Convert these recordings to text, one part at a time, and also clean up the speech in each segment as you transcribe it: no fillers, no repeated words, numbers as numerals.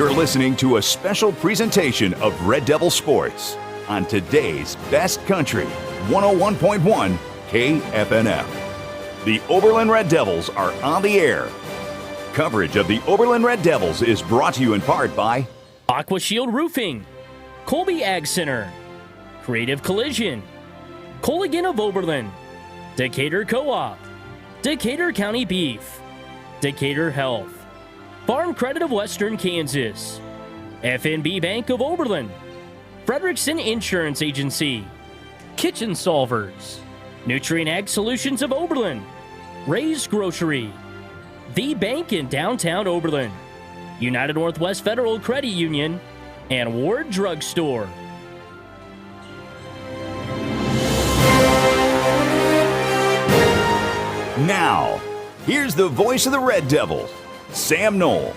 You're listening to a special presentation of Red Devil Sports on today's Best Country 101.1 KFNF. The Oberlin Red Devils are on the air. Coverage of the Oberlin Red Devils is brought to you in part by Aqua Shield Roofing, Colby Ag Center, Creative Collision, Colligan of Oberlin, Decatur Co-op, Decatur County Beef, Decatur Health, Farm Credit of Western Kansas, FNB Bank of Oberlin, Frederickson Insurance Agency, Kitchen Solvers, Nutrient Ag Solutions of Oberlin, Ray's Grocery, The Bank in Downtown Oberlin, United Northwest Federal Credit Union, and Ward Drug Store. Now, here's the voice of the Red Devils, Sam Knoll.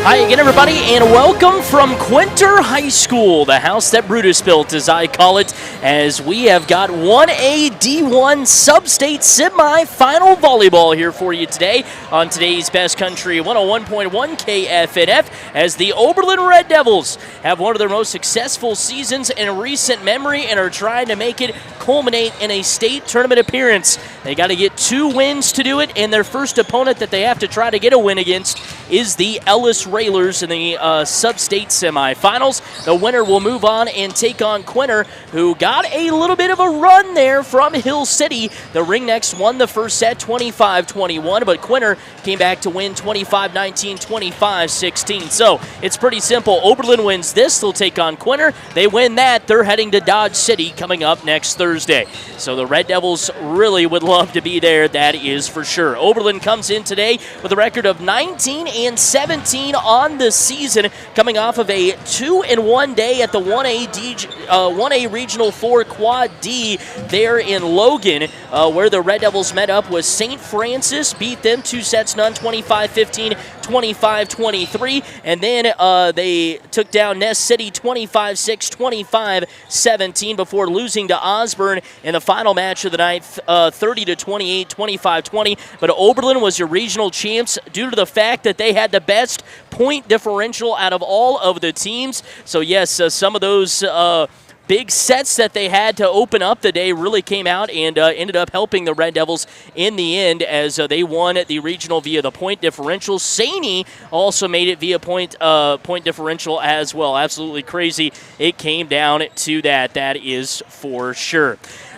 Hi again, everybody, and welcome from Quinter High School, the house that Brutus built, as I call it, as we have got 1A-D1 Sub-State Semi-Final Volleyball here for you today on today's Best Country 101.1 KFNF, as the Oberlin Red Devils have one of their most successful seasons in recent memory and are trying to make it culminate in a state tournament appearance. They got to get 2 wins to do it, and their first opponent that they have to try to get a win against is the Ellis Railers in the sub-state semifinals. The winner will move on and take on Quinter, who got a little bit of a run there from Hill City. The Ringnecks won the first set 25-21, but Quinter came back to win 25-19, 25-16. So it's pretty simple. Oberlin wins this, they'll take on Quinter. They win that, they're heading to Dodge City coming up next Thursday. So the Red Devils really would love to be there, that is for sure. Oberlin comes in today with a record of 19-17 on the season, coming off of a 2-1 day at the 1A Regional 4 Quad D there in Logan, where the Red Devils met up with St. Francis, beat them 2-0, 25-15, 25-23, and then they took down Ness City 25-6, 25-17 before losing to Osborne in the final match of the night 30-28, 25-20. But Oberlin was your regional champs due to the fact that they had the best point differential out of all of the teams. So yes, some of those big sets that they had to open up the day really came out and ended up helping the Red Devils in the end, as they won the regional via the point differential. Saney also made it via point differential as well. Absolutely crazy. It came down to that. That is for sure.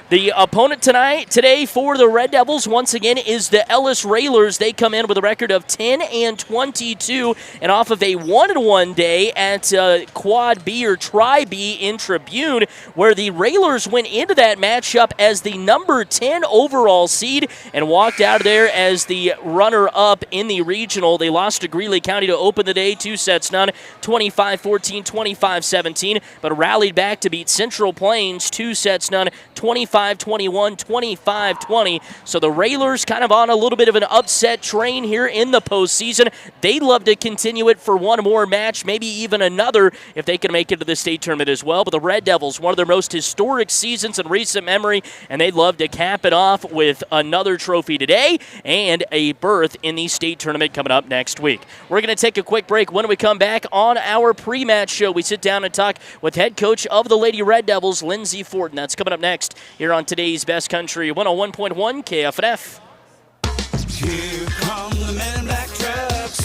The opponent today for the Red Devils, once again, is the Ellis Railers. They come in with a record of 10-22, and off of a 1-1 day at Quad B or Tri B in Tribune, where the Railers went into that matchup as the number 10 overall seed and walked out of there as the runner-up in the regional. They lost to Greeley County to open the day, 2-0, 25-14, 25-17, but rallied back to beat Central Plains 2-0, 25-21, 25-20. So the Railers kind of on a little bit of an upset train here in the postseason. They'd love to continue it for one more match, maybe even another if they can make it to the state tournament as well. But the Red Devils, one of their most historic seasons in recent memory, and they'd love to cap it off with another trophy today and a berth in the state tournament coming up next week. We're going to take a quick break. When we come back on our pre-match show, we sit down and talk with head coach of the Lady Red Devils, Lindsey Fortin. That's coming up next here on today's Best Country 101.1 KFNF. Here come the men in black trucks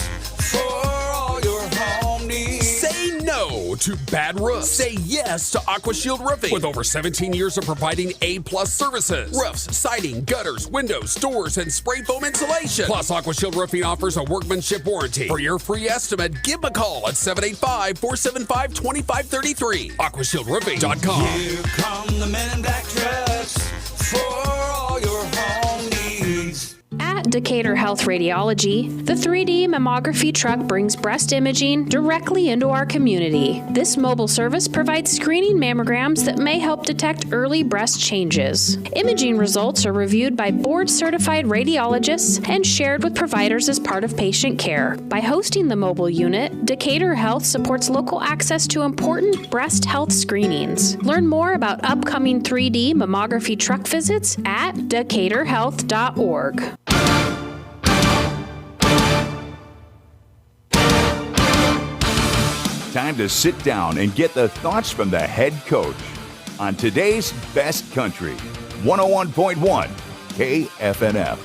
for all your home needs. Say no to bad roofs. Say yes to Aqua Shield Roofing. With over 17 years of providing A-plus services. Roofs, siding, gutters, windows, doors, and spray foam insulation. Plus, Aqua Shield Roofing offers a workmanship warranty. For your free estimate, give them a call at 785-475-2533. AquashieldRoofing.com. Here come the men in black trucks for all your home needs. At Decatur Health Radiology, the 3D mammography truck brings breast imaging directly into our community. This mobile service provides screening mammograms that may help detect early breast changes. Imaging results are reviewed by board-certified radiologists and shared with providers as part of patient care. By hosting the mobile unit, Decatur Health supports local access to important breast health screenings. Learn more about upcoming 3D mammography truck visits at decaturhealth.org. Time to sit down and get the thoughts from the head coach on today's Best Country, 101.1 KFNF.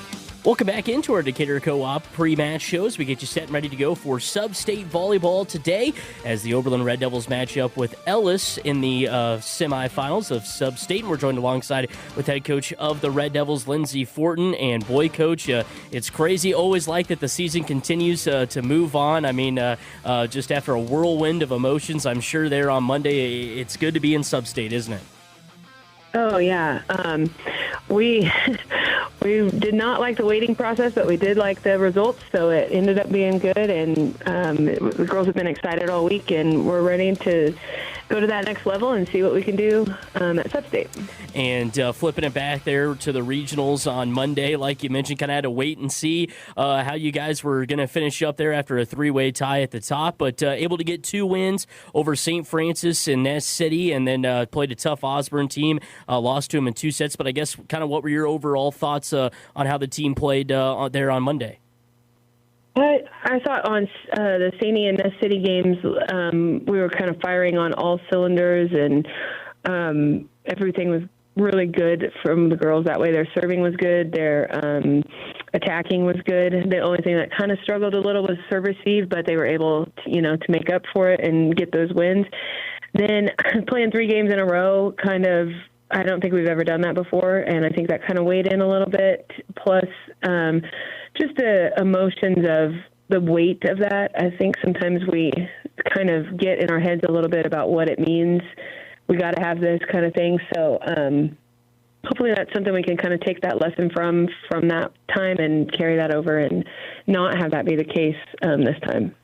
Welcome back into our Decatur Co-op pre-match shows. We get you set and ready to go for sub-state volleyball today as the Oberlin Red Devils match up with Ellis in the semifinals of sub-state. And we're joined alongside with head coach of the Red Devils, Lindsey Fortin. And boy, coach, it's crazy. Always like that the season continues to move on. I mean, just after a whirlwind of emotions, I'm sure there on Monday, it's good to be in sub-state, isn't it? Oh, yeah. We did not like the waiting process, but we did like the results, so it ended up being good, and the girls have been excited all week, and we're ready to go to that next level and see what we can do at Sub-State. And flipping it back there to the regionals on Monday, like you mentioned, kind of had to wait and see how you guys were going to finish up there after a three-way tie at the top, but able to get 2 wins over St. Francis and Ness City, and then played a tough Osborne team, lost to them in 2 sets. But I guess kind of what were your overall thoughts on how the team played there on Monday? I thought on the Saney and Ness City games, we were kind of firing on all cylinders, and everything was really good from the girls that way. Their serving was good. Their attacking was good. The only thing that kind of struggled a little was serve receive, but they were able to make up for it and get those wins. Then playing 3 games in a row, I don't think we've ever done that before, and I think that kind of weighed in a little bit. Plus, just the emotions of the weight of that. I think sometimes we kind of get in our heads a little bit about what it means. We got to have this kind of thing. So hopefully that's something we can kind of take that lesson from that time and carry that over and not have that be the case this time.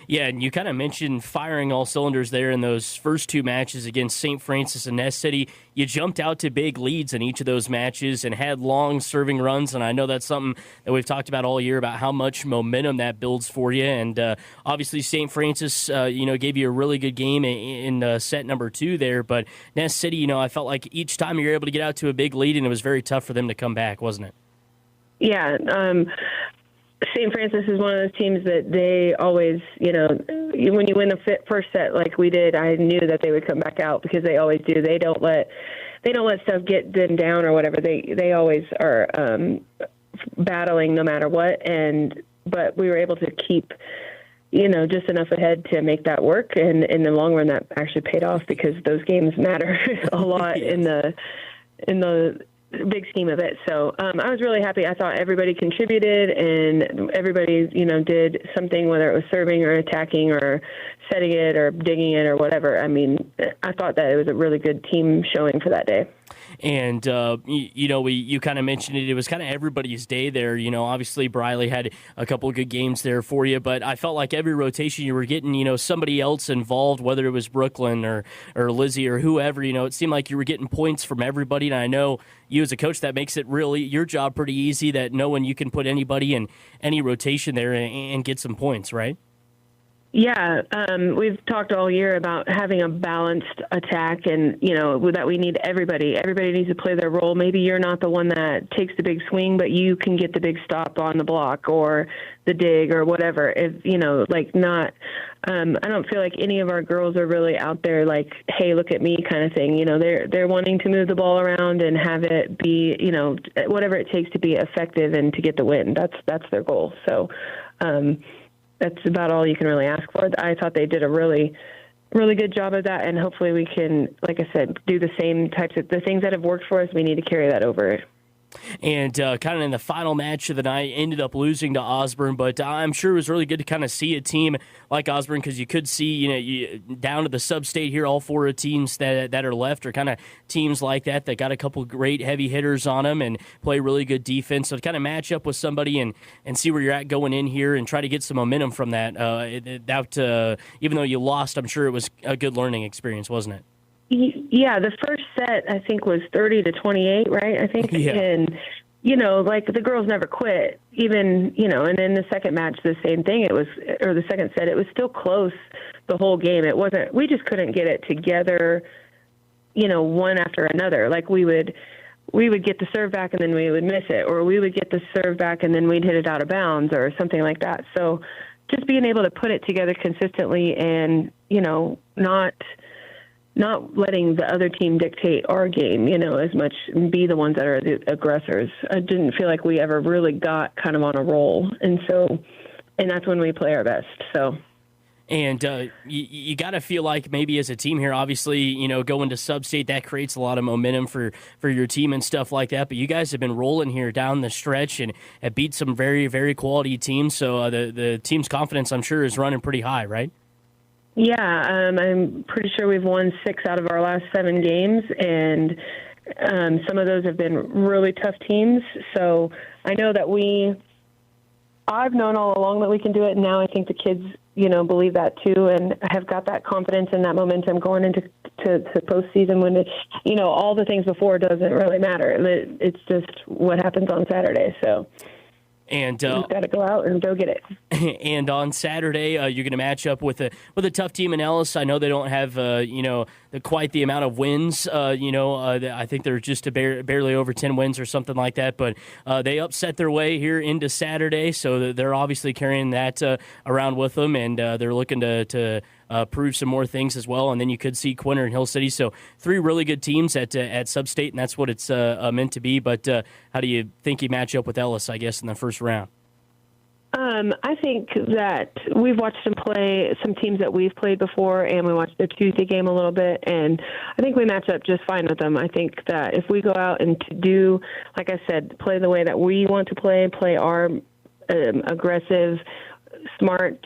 Yeah, and you kind of mentioned firing all cylinders there in those first 2 matches against St. Francis and Ness City. You jumped out to big leads in each of those matches and had long serving runs, and I know that's something that we've talked about all year about how much momentum that builds for you. And obviously St. Francis, gave you a really good game in set number 2 there, but Ness City, I felt like each time you were able to get out to a big lead, and it was very tough for them to come back, wasn't it? Yeah, St. Francis is one of those teams that they always, when you win the first set like we did, I knew that they would come back out because they always do. They don't let stuff get them down or whatever. They always are battling no matter what. But we were able to keep, just enough ahead to make that work. And in the long run, that actually paid off because those games matter a lot in the big scheme of it. So I was really happy. I thought everybody contributed and everybody, did something, whether it was serving or attacking or setting it or digging it or whatever. I mean, I thought that it was a really good team showing for that day. And, you kind of mentioned it. It was kind of everybody's day there. Obviously Briley had a couple of good games there for you, but I felt like every rotation you were getting, somebody else involved, whether it was Brooklyn or Lizzie or whoever, it seemed like you were getting points from everybody. And I know you as a coach, that makes it really your job pretty easy, that knowing you can put anybody in any rotation there and get some points, right? Yeah, we've talked all year about having a balanced attack and, that we need everybody. Everybody needs to play their role. Maybe you're not the one that takes the big swing, but you can get the big stop on the block or the dig or whatever. If, I don't feel like any of our girls are really out there like, hey, look at me kind of thing. They're wanting to move the ball around and have it be, whatever it takes to be effective and to get the win. That's their goal. So, that's about all you can really ask for. I thought they did a really, really good job of that, and hopefully we can, like I said, do the same types of the things that have worked for us. We need to carry that over. And kind of in the final match of the night, ended up losing to Osborne, but I'm sure it was really good to kind of see a team like Osborne because you could see, down to the sub-state here, all 4 teams that are left are kind of teams like that got a couple great heavy hitters on them and play really good defense. So to kind of match up with somebody and see where you're at going in here and try to get some momentum from that. Even though you lost, I'm sure it was a good learning experience, wasn't it? Yeah, the first set I think was 30-28, right? I think, yeah. And the girls never quit. Even and then the second match, the same thing. The second set, it was still close the whole game. It wasn't. We just couldn't get it together. One after another. Like we would get the serve back and then we would miss it, or we would get the serve back and then we'd hit it out of bounds or something like that. So just being able to put it together consistently and, not letting the other team dictate our game, as much, and be the ones that are the aggressors. I didn't feel like we ever really got kind of on a roll. And that's when we play our best. So. And you got to feel like maybe as a team here, obviously, going to sub-state, that creates a lot of momentum for your team and stuff like that. But you guys have been rolling here down the stretch and have beat some very, very quality teams. So the team's confidence, I'm sure, is running pretty high, right? Yeah, I'm pretty sure we've won 6 out of our last 7 games, and some of those have been really tough teams. So I know that I've known all along that we can do it, and now I think the kids, believe that too, and have got that confidence and that momentum going into postseason when all the things before doesn't really matter. It's just what happens on Saturday. So. And you've got to go out and go get it. And on Saturday, you're going to match up with a tough team in Ellis. I know they don't have quite the amount of wins. I think they're just barely over 10 wins or something like that. But they upset their way here into Saturday, so they're obviously carrying that around with them, and they're looking to prove some more things as well. And then you could see Quinter and Hill City. So 3 really good teams at Sub-State, and that's what it's meant to be. But how do you think you match up with Ellis, I guess, in the first round? I think that we've watched them play some teams that we've played before, and we watched their Tuesday game a little bit, and I think we match up just fine with them. I think that if we go out and do, like I said, play the way that we want to play our aggressive, smart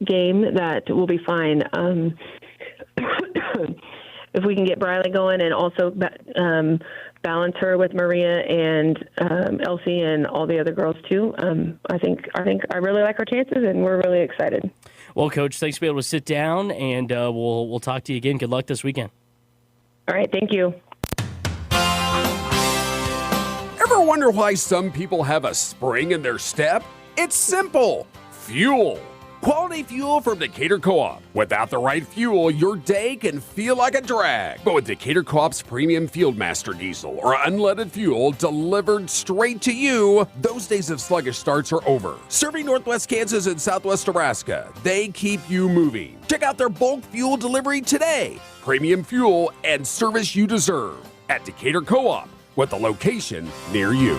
game, that we'll be fine. If we can get Briley going and also balance her with Maria and Elsie and all the other girls too, I think I really like our chances, and we're really excited. Well, Coach, thanks for being able to sit down, and we'll talk to you again. Good luck this weekend. All right, thank you. Ever wonder why some people have a spring in their step? It's simple. Fuel. Quality fuel from Decatur Co-op. Without the right fuel, your day can feel like a drag. But with Decatur Co-op's premium Fieldmaster diesel or unleaded fuel delivered straight to you, those days of sluggish starts are over. Serving Northwest Kansas and Southwest Nebraska, they keep you moving. Check out their bulk fuel delivery today. Premium fuel and service you deserve at Decatur Co-op, with a location near you.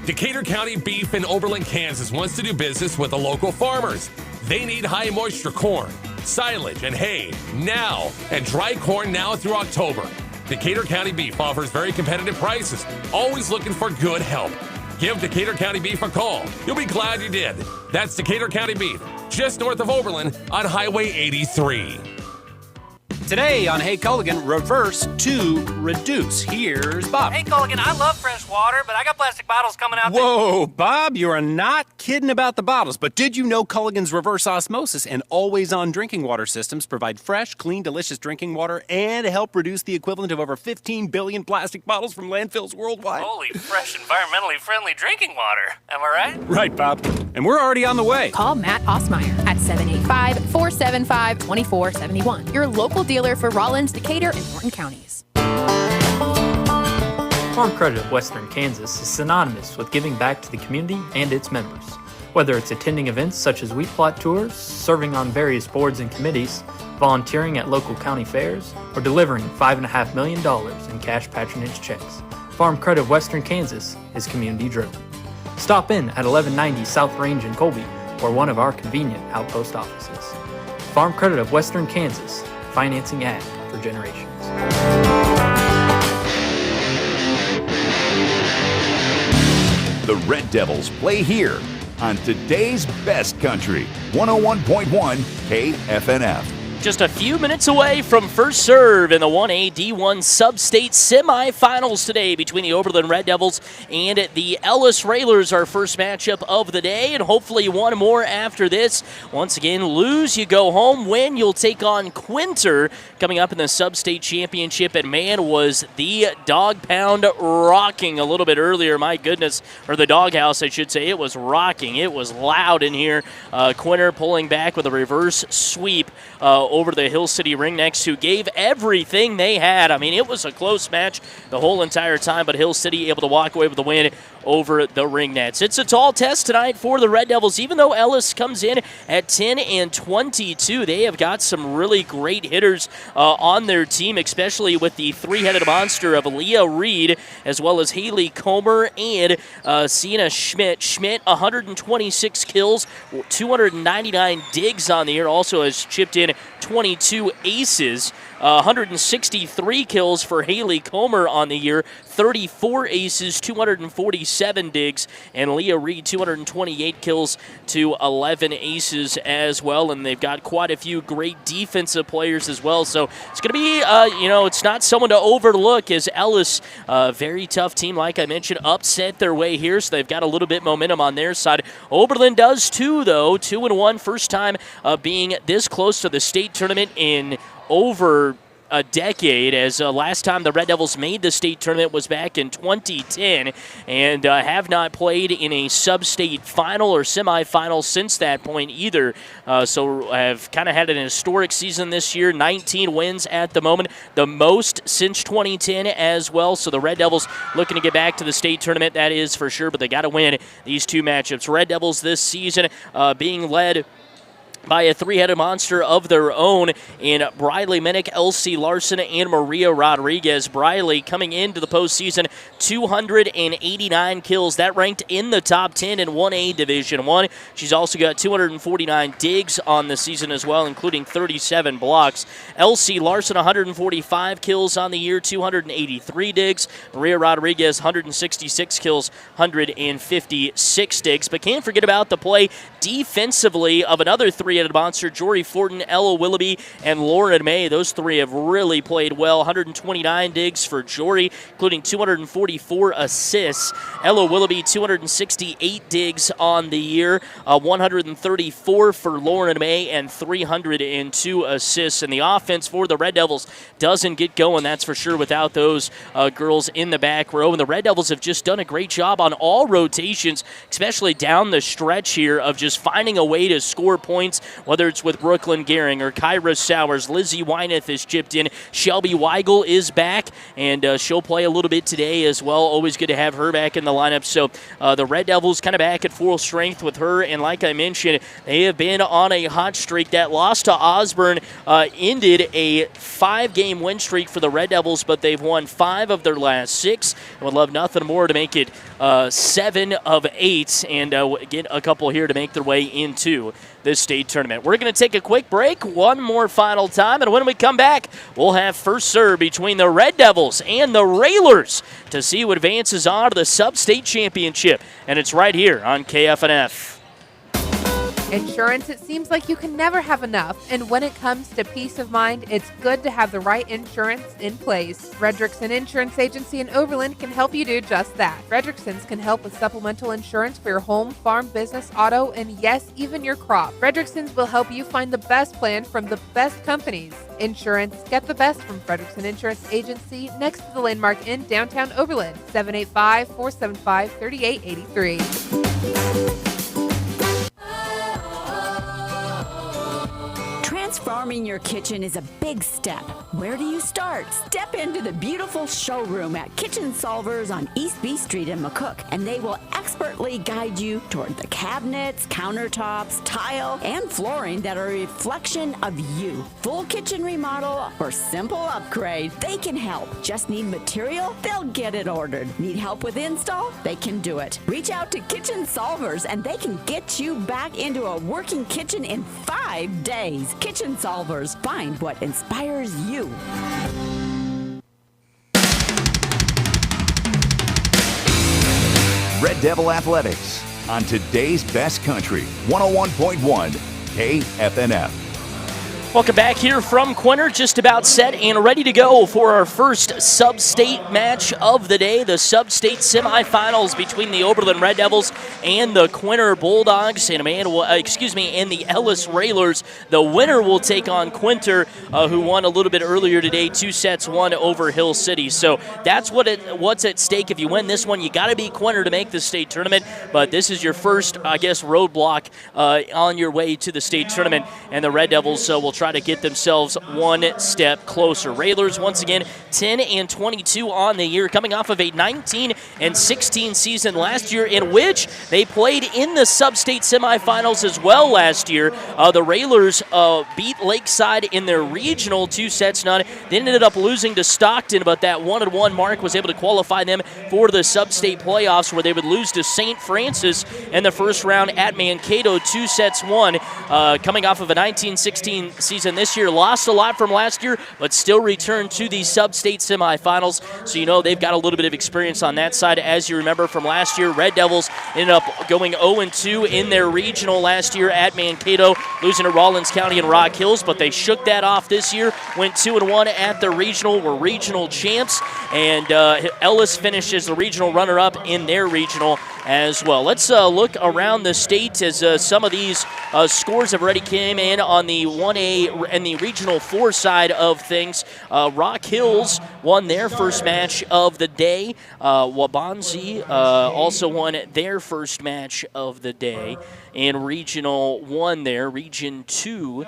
Decatur County Beef in Oberlin, Kansas wants to do business with the local farmers. They need high moisture corn, silage, and hay now, and dry corn now through October. Decatur County Beef offers very competitive prices, always looking for good help. Give Decatur County Beef a call. You'll be glad you did. That's Decatur County Beef, just north of Oberlin on Highway 83. Today on Hey Culligan, reverse to reduce. Here's Bob. Hey Culligan, I love fresh water, but I got plastic bottles coming out. Whoa, Bob, you are not kidding about the bottles. But did you know Culligan's reverse osmosis and always-on drinking water systems provide fresh, clean, delicious drinking water and help reduce the equivalent of over 15 billion plastic bottles from landfills worldwide? Holy, fresh, environmentally friendly drinking water. Am I right? Right, Bob. And we're already on the way. Call Matt Osmeyer at 785-475-2471. Your local dealer for Rollins, Decatur, and Norton counties. Farm Credit of Western Kansas is synonymous with giving back to the community and its members. Whether it's attending events such as wheat plot tours, serving on various boards and committees, volunteering at local county fairs, or delivering $5.5 million in cash patronage checks, Farm Credit of Western Kansas is community-driven. Stop in at 1190 South Range in Colby or one of our convenient outpost offices. Farm Credit of Western Kansas, financing ag for generations. The Red Devils play here on today's best country, 101.1 KFNF. Just a few minutes away from first serve in the 1A-D1 Sub-State Semifinals today between the Oberlin Red Devils and the Ellis Railers, our first matchup of the day, and hopefully one more after this. Once again, lose, you go home. Win, you'll take on Quinter coming up in the Sub-State Championship, and man, was the dog pound rocking a little bit earlier. My goodness, or the doghouse, I should say. It was rocking. It was loud in here. Quinter pulling back with a reverse sweep over the Hill City Ringnecks, who gave everything they had. I mean, it was a close match the whole entire time, but Hill City able to walk away with the win over the Ringnecks. It's a tall test tonight for the Red Devils. Even though Ellis comes in at 10-22, they have got some really great hitters on their team, especially with the three-headed monster of Leah Reed, as well as Haley Comer and Sienna Schmidt. Schmidt, 126 kills, 299 digs on the year, also has chipped in 22 aces. 163 kills for Haley Comer on the year, 34 aces, 247 digs, and Leah Reed 228 kills to 11 aces as well. And they've got quite a few great defensive players as well. So it's going to be, it's not someone to overlook, as Ellis, very tough team, like I mentioned, upset their way here. So they've got a little bit momentum on their side. Oberlin does too, though, 2-1, first time being this close to the state tournament in over a decade, as last time the Red Devils made the state tournament was back in 2010, and have not played in a sub-state final or semifinal since that point either. So have kind of had an historic season this year, 19 wins at the moment, the most since 2010 as well. So the Red Devils looking to get back to the state tournament, that is for sure, but they got to win these two matchups. Red Devils this season being led by a three-headed monster of their own in Briley Minnick, Elsie Larson, and Maria Rodriguez. Briley coming into the postseason, 289 kills. That ranked in the top 10 in 1A Division 1. She's also got 249 digs on the season as well, including 37 blocks. Elsie Larson, 145 kills on the year, 283 digs. Maria Rodriguez, 166 kills, 156 digs. But can't forget about the play defensively of another three-headed monster, Jory Fortin, Ella Willoughby, and Lauren May. Those three have really played well. 129 digs for Jory, including 244 assists. Ella Willoughby, 268 digs on the year, 134 for Lauren May, and 302 assists. And the offense for the Red Devils doesn't get going, that's for sure, without those girls in the back row. And the Red Devils have just done a great job on all rotations, especially down the stretch here, of just finding a way to score points, whether it's with Brooklyn Gehring or Kyra Sowers. Lizzie Wyneth has chipped in. Shelby Weigel is back, and she'll play a little bit today as well. Always good to have her back in the lineup. So the Red Devils kind of back at full strength with her, and like I mentioned, they have been on a hot streak. That loss to Osborne ended a 5-game win streak for the Red Devils, but they've won 5 of their last 6. Would love nothing more to make it 7 of 8, and get a couple here to make their way into this state tournament. We're going to take a quick break, one more final time, and when we come back, we'll have first serve between the Red Devils and the Railers to see who advances on to the sub-state championship, and it's right here on KFNF. Insurance, it seems like you can never have enough, and when it comes to peace of mind, it's good to have the right insurance in place. Fredrickson Insurance Agency in Oberlin can help you do just that. Fredrickson's can help with supplemental insurance for your home, farm, business, auto, and yes, even your crop. Fredrickson's will help you find the best plan from the best companies. Insurance, get the best from Fredrickson Insurance Agency, next to the Landmark in downtown Oberlin, 785-475-3883. Transforming your kitchen is a big step. Where do you start? Step into the beautiful showroom at Kitchen Solvers on East B Street in McCook, and they will expertly guide you toward the cabinets, countertops, tile, and flooring that are a reflection of you. Full kitchen remodel or simple upgrade, they can help. Just need material? They'll get it ordered. Need help with install? They can do it. Reach out to Kitchen Solvers and they can get you back into a working kitchen in 5 days. Kitchen Solvers, find what inspires you. Red Devil Athletics on today's best country, 101.1 KFNF. Welcome back here from Quinter, just about set and ready to go for our first sub-state match of the day, the sub-state semifinals between the Oberlin Red Devils and the Quinter Bulldogs, and the Ellis Railers. The winner will take on Quinter, who won a little bit earlier today, 2-1 over Hill City. So that's what's at stake. If you win this one, you got to beat Quinter to make the state tournament, but this is your first, roadblock on your way to the state tournament, and the Red Devils will try try to get themselves one step closer. Railers, once again, 10-22 on the year, coming off of a 19-16 season last year in which they played in the sub-state semifinals as well last year. The Railers beat Lakeside in their regional 2-0. They ended up losing to Stockton, but that 1-1 mark was able to qualify them for the sub-state playoffs, where they would lose to St. Francis in the first round at Mankato, 2-1. Coming off of a 19-16 season this year, lost a lot from last year, but still returned to the sub-state semifinals. So you know they've got a little bit of experience on that side. As you remember from last year, Red Devils ended up going 0-2 in their regional last year at Mankato, losing to Rawlins County and Rock Hills, but they shook that off this year, went 2-1 at the regional, were regional champs, and Ellis finished as the regional runner-up in their regional as well. Let's look around the state as some of these scores have already came in on the 1A and the Regional 4 side of things. Rock Hills won their first match of the day. Wabanzi also won their first match of the day. In Regional 1 there, Region 2,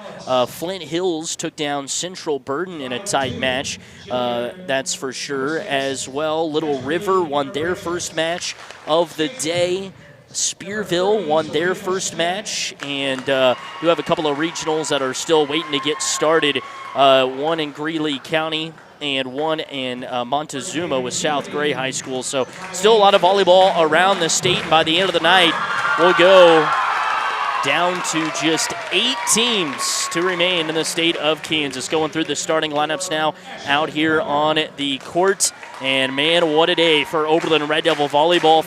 Flint Hills took down Central Burden in a tight match, that's for sure as well. Little River won their first match of the day. Spearville won their first match, and you have a couple of regionals that are still waiting to get started. One in Greeley County and one in Montezuma with South Gray High School. So still a lot of volleyball around the state. And by the end of the night, we'll go down to just 8 teams to remain in the state of Kansas. Going through the starting lineups now out here on the court. And man, what a day for Oberlin Red Devil volleyball.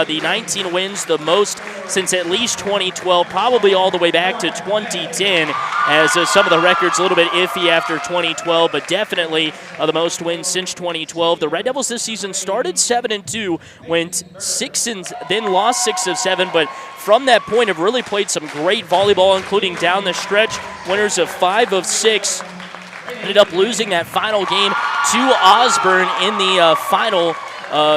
The 19 wins, the most since at least 2012, probably all the way back to 2010, as some of the records a little bit iffy after 2012, but definitely the most wins since 2012. The Red Devils this season started 7-2, went 6 and then lost 6 of 7, but from that point have really played some great volleyball, including down the stretch, winners of 5 of 6. Ended up losing that final game to Osborne in the final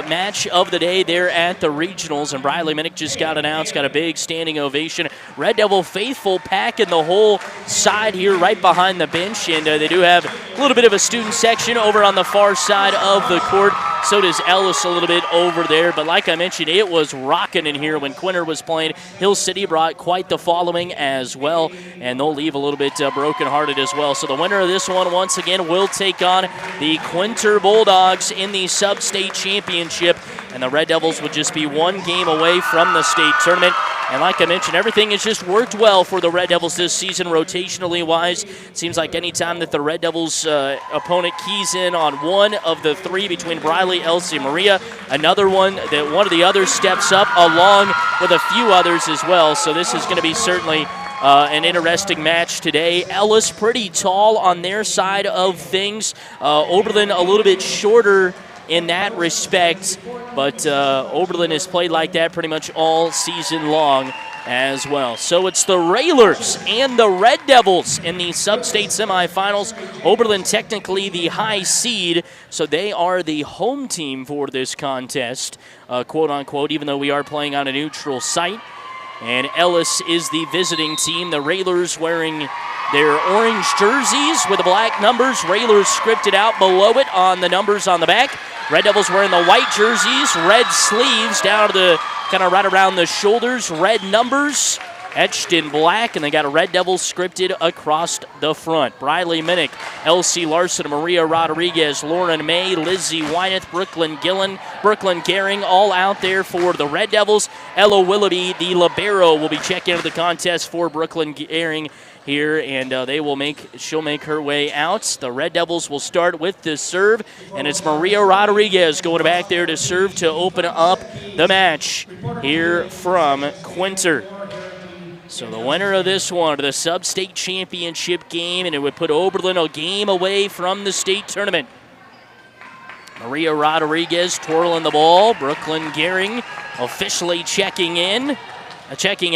match of the day there at the regionals. And Briley Minnick just got announced, got a big standing ovation. Red Devil faithful packing the whole side here right behind the bench. And they do have a little bit of a student section over on the far side of the court. So does Ellis a little bit over there. But like I mentioned, it was rocking in here when Quinter was playing. Hill City brought quite the following as well, and they'll leave a little bit brokenhearted as well. So the winner of this one, once again, will take on the Quinter Bulldogs in the sub-state championship. And the Red Devils would just be one game away from the state tournament. And like I mentioned, everything has just worked well for the Red Devils this season, rotationally wise. It seems like any time that the Red Devils opponent keys in on one of the three between Briley, Elsie, and Maria, another one that one of the others steps up along with a few others as well. So this is going to be certainly an interesting match today. Ellis pretty tall on their side of things. Oberlin a little bit shorter in that respect, but Oberlin has played like that pretty much all season long as well. So it's the Railers and the Red Devils in the sub-state semifinals. Oberlin technically the high seed, so they are the home team for this contest, quote-unquote, even though we are playing on a neutral site. And Ellis is the visiting team. The Railers wearing their orange jerseys with the black numbers. Railers scripted out below it on the numbers on the back. Red Devils wearing the white jerseys, red sleeves down to the kind of right around the shoulders, red numbers etched in black, and they got a Red Devils scripted across the front. Briley Minnick, Elsie Larson, Maria Rodriguez, Lauren May, Lizzie Wyneth, Brooklyn Gillen, Brooklyn Gehring, all out there for the Red Devils. Ella Willoughby, the libero, will be checking into the contest for Brooklyn Gehring here, and she'll make her way out. The Red Devils will start with the serve, and it's Maria Rodriguez going back there to serve to open up the match here from Quinter. So the winner of this one, the sub-state championship game, and it would put Oberlin a game away from the state tournament. Maria Rodriguez twirling the ball. Brooklyn Gehring officially checking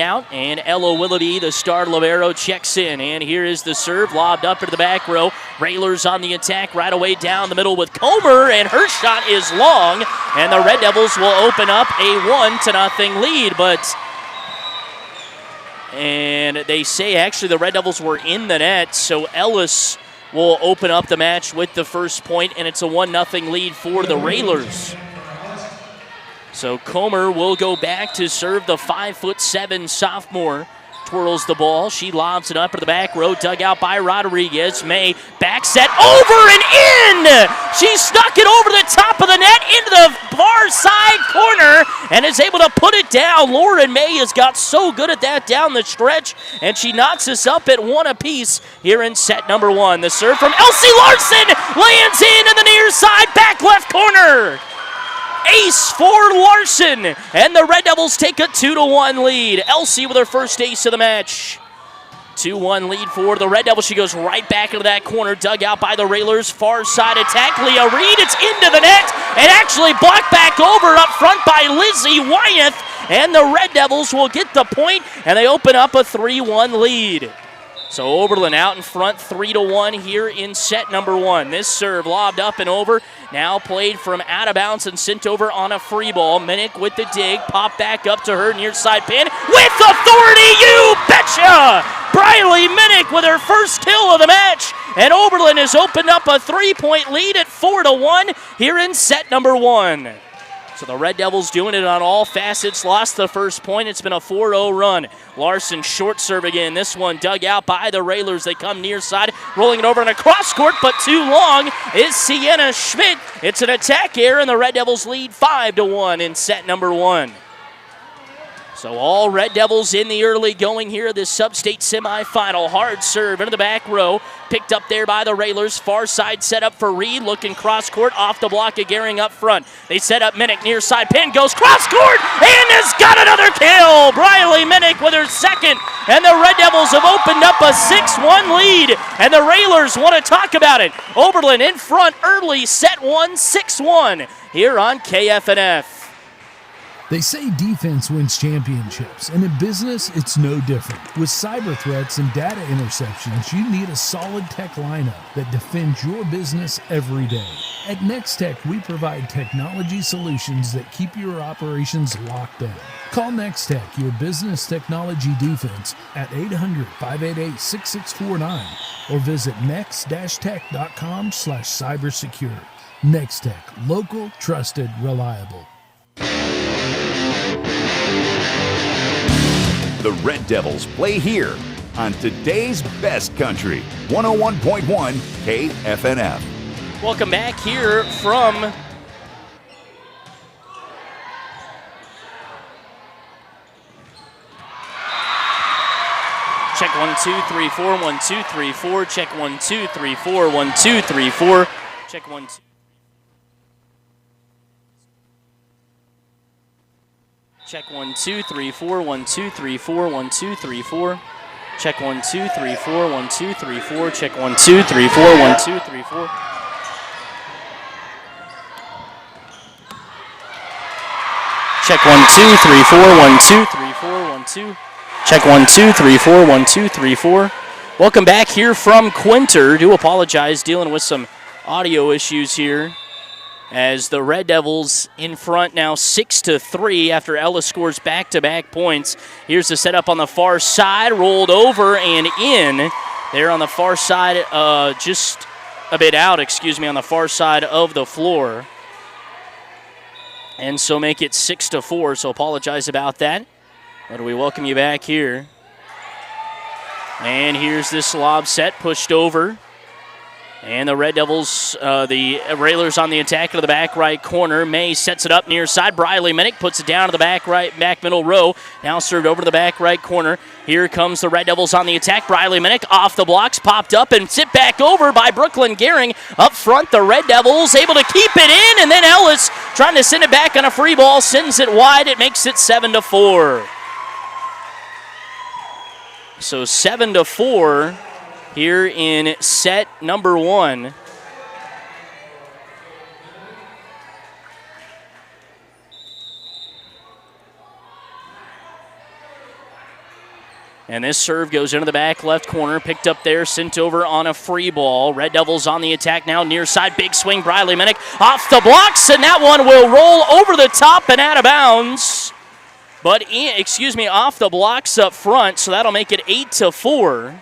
out, and Ella Willoughby, the star libero, checks in. And here is the serve, lobbed up into the back row. Railers on the attack right away down the middle with Comer, and her shot is long, and the Red Devils will open up a 1-0 lead, but And they say actually the Red Devils were in the net, so Ellis will open up the match with the first point, and it's a 1-0 lead for the Railers. So Comer will go back to serve. The 5'7" sophomore twirls the ball. She lobs it up to the back row, dug out by Rodriguez. May back set over and in! She snuck it over the top of the net into the far side corner and is able to put it down. Lauren May has got so good at that down the stretch, and she knocks us up at 1 apiece here in set number 1. The serve from Elsie Larson lands in the near side, back left corner. Ace for Larson, and the Red Devils take a 2-1 lead. Elsie with her first ace of the match. 2-1 lead for the Red Devils. She goes right back into that corner, dug out by the Railers. Far side attack, Leah Reed. It's into the net, and actually blocked back over up front by Lizzie Wyeth, and the Red Devils will get the point, and they open up a 3-1 lead. So Oberlin out in front, 3-1 here in set number 1. This serve lobbed up and over, now played from out of bounds and sent over on a free ball. Minnick with the dig, pop back up to her near side pin with authority, you betcha! Briley Minnick with her first kill of the match, and Oberlin has opened up a 3-point lead at 4-1 here in set number 1. So the Red Devils doing it on all facets. Lost the first point. It's been a 4-0 run. Larson short serve again. This one dug out by the Railers. They come near side, rolling it over in a cross court, but too long is Sienna Schmidt. It's an attack error, and the Red Devils lead 5-1 in set number 1. So all Red Devils in the early going here, this sub-state semifinal. Hard serve into the back row. Picked up there by the Railers. Far side set up for Reed. Looking cross court off the block of Gehring up front. They set up Minnick near side. Pin goes cross court and has got another kill. Briley Minnick with her second. And the Red Devils have opened up a 6-1 lead. And the Railers want to talk about it. Oberlin in front early, set 1, 6-1 here on KFNF. They say defense wins championships, and in business, it's no different. With cyber threats and data interceptions, you need a solid tech lineup that defends your business every day. At Nextech, we provide technology solutions that keep your operations locked down. Call Nextech, your business technology defense, at 800-588-6649 or visit next-tech.com/cybersecure. Nextech, local, trusted, reliable. The Red Devils play here on today's best country, 101.1 KFNF. Welcome back here from check 1 2 3 4 1 2 3 4 check 1 2 3 4 1 2 3 4 check 1 2 check 1 2 3 4 1 2 3 4 1 2 3 4 check 1 2 3 4 1 2 3 4 check 1 2 3 4 1 2 3 4 check 1 2 3 4 1 2 3 4 1 2 check 1 2 3 4 1 2 3 4. Welcome back here from Quinter. Do apologize, dealing with some audio issues here, as the Red Devils in front now 6-3 after Ellis scores back-to-back points. Here's the setup on the far side, rolled over and in. There on the far side, just a bit out, on the far side of the floor. And so make it 6-4, so apologize about that. But we welcome you back here. And here's this lob set, pushed over. And the Red Devils, the Railers on the attack to the back right corner. May sets it up near side. Briley Minnick puts it down to the back middle row. Now served over to the back right corner. Here comes the Red Devils on the attack. Briley Minnick off the blocks, popped up and sit back over by Brooklyn Gehring. Up front, the Red Devils able to keep it in, and then Ellis trying to send it back on a free ball, sends it wide. It makes it 7-4. So 7-4. Here in set number 1. And this serve goes into the back left corner, picked up there, sent over on a free ball. Red Devils on the attack now, near side, big swing, Briley Minnick off the blocks, and that one will roll over the top and out of bounds. but off the blocks up front, so that'll make it 8-4.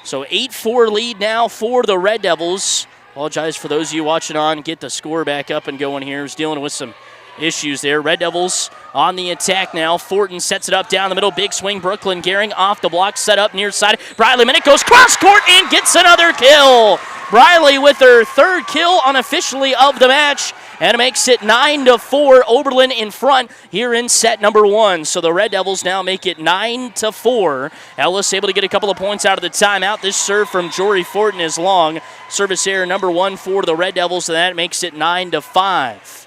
So 8-4 lead now for the Red Devils. Apologize for those of you watching on. Get the score back up and going here. Who's dealing with some issues there. Red Devils on the attack now. Fortin sets it up down the middle. Big swing. Brooklyn Gehring off the block. Set up near side. Briley Minnick goes cross court and gets another kill. Briley with her third kill unofficially of the match. And it makes it 9-4. Oberlin in front here in set number 1. So the Red Devils now make it 9-4. Ellis able to get a couple of points out of the timeout. This serve from Jory Fortin is long. Service error number 1 for the Red Devils, and that makes it 9-5.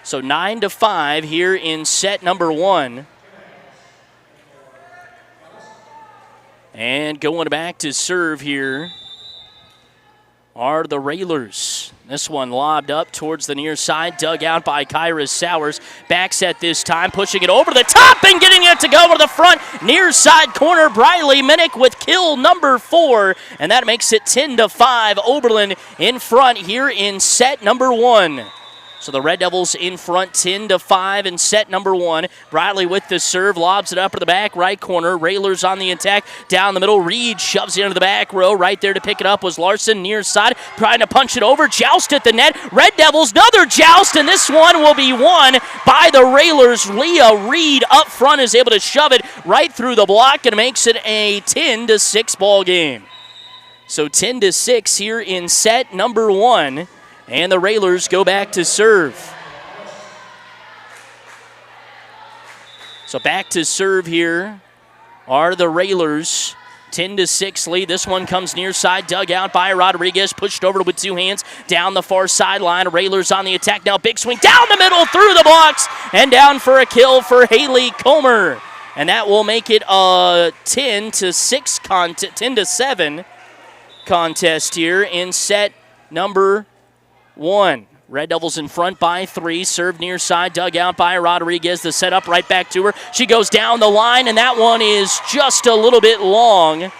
So 9-5 here in set number 1. And going back to serve here are the Railers. This one lobbed up towards the near side, dug out by Kyra Sowers. Back set this time, pushing it over the top and getting it to go to the front. Near side corner, Briley Minnick with kill number 4, and that makes it 10-5. Oberlin in front here in set number 1. So the Red Devils in front 10-5 in set number 1. Briley with the serve, lobs it up to the back right corner. Railers on the attack down the middle. Reed shoves it into the back row. Right there to pick it up was Larson near side, trying to punch it over. Joust at the net. Red Devils, another joust, and this one will be won by the Railers. Leah Reed up front is able to shove it right through the block and makes it a 10-6 ball game. So 10-6 here in set number 1. And the Railers go back to serve. So back to serve here are the Railers. 10-6 lead. This one comes near side, dug out by Rodriguez, pushed over with 2 hands down the far sideline. Railers on the attack now. Big swing down the middle, through the blocks, and down for a kill for Haley Comer. And that will make it a 10-7 contest here in set number 1. Red Devils in front by 3. Served near side, dug out by Rodriguez. The setup right back to her. She goes down the line, and that one is just a little bit long.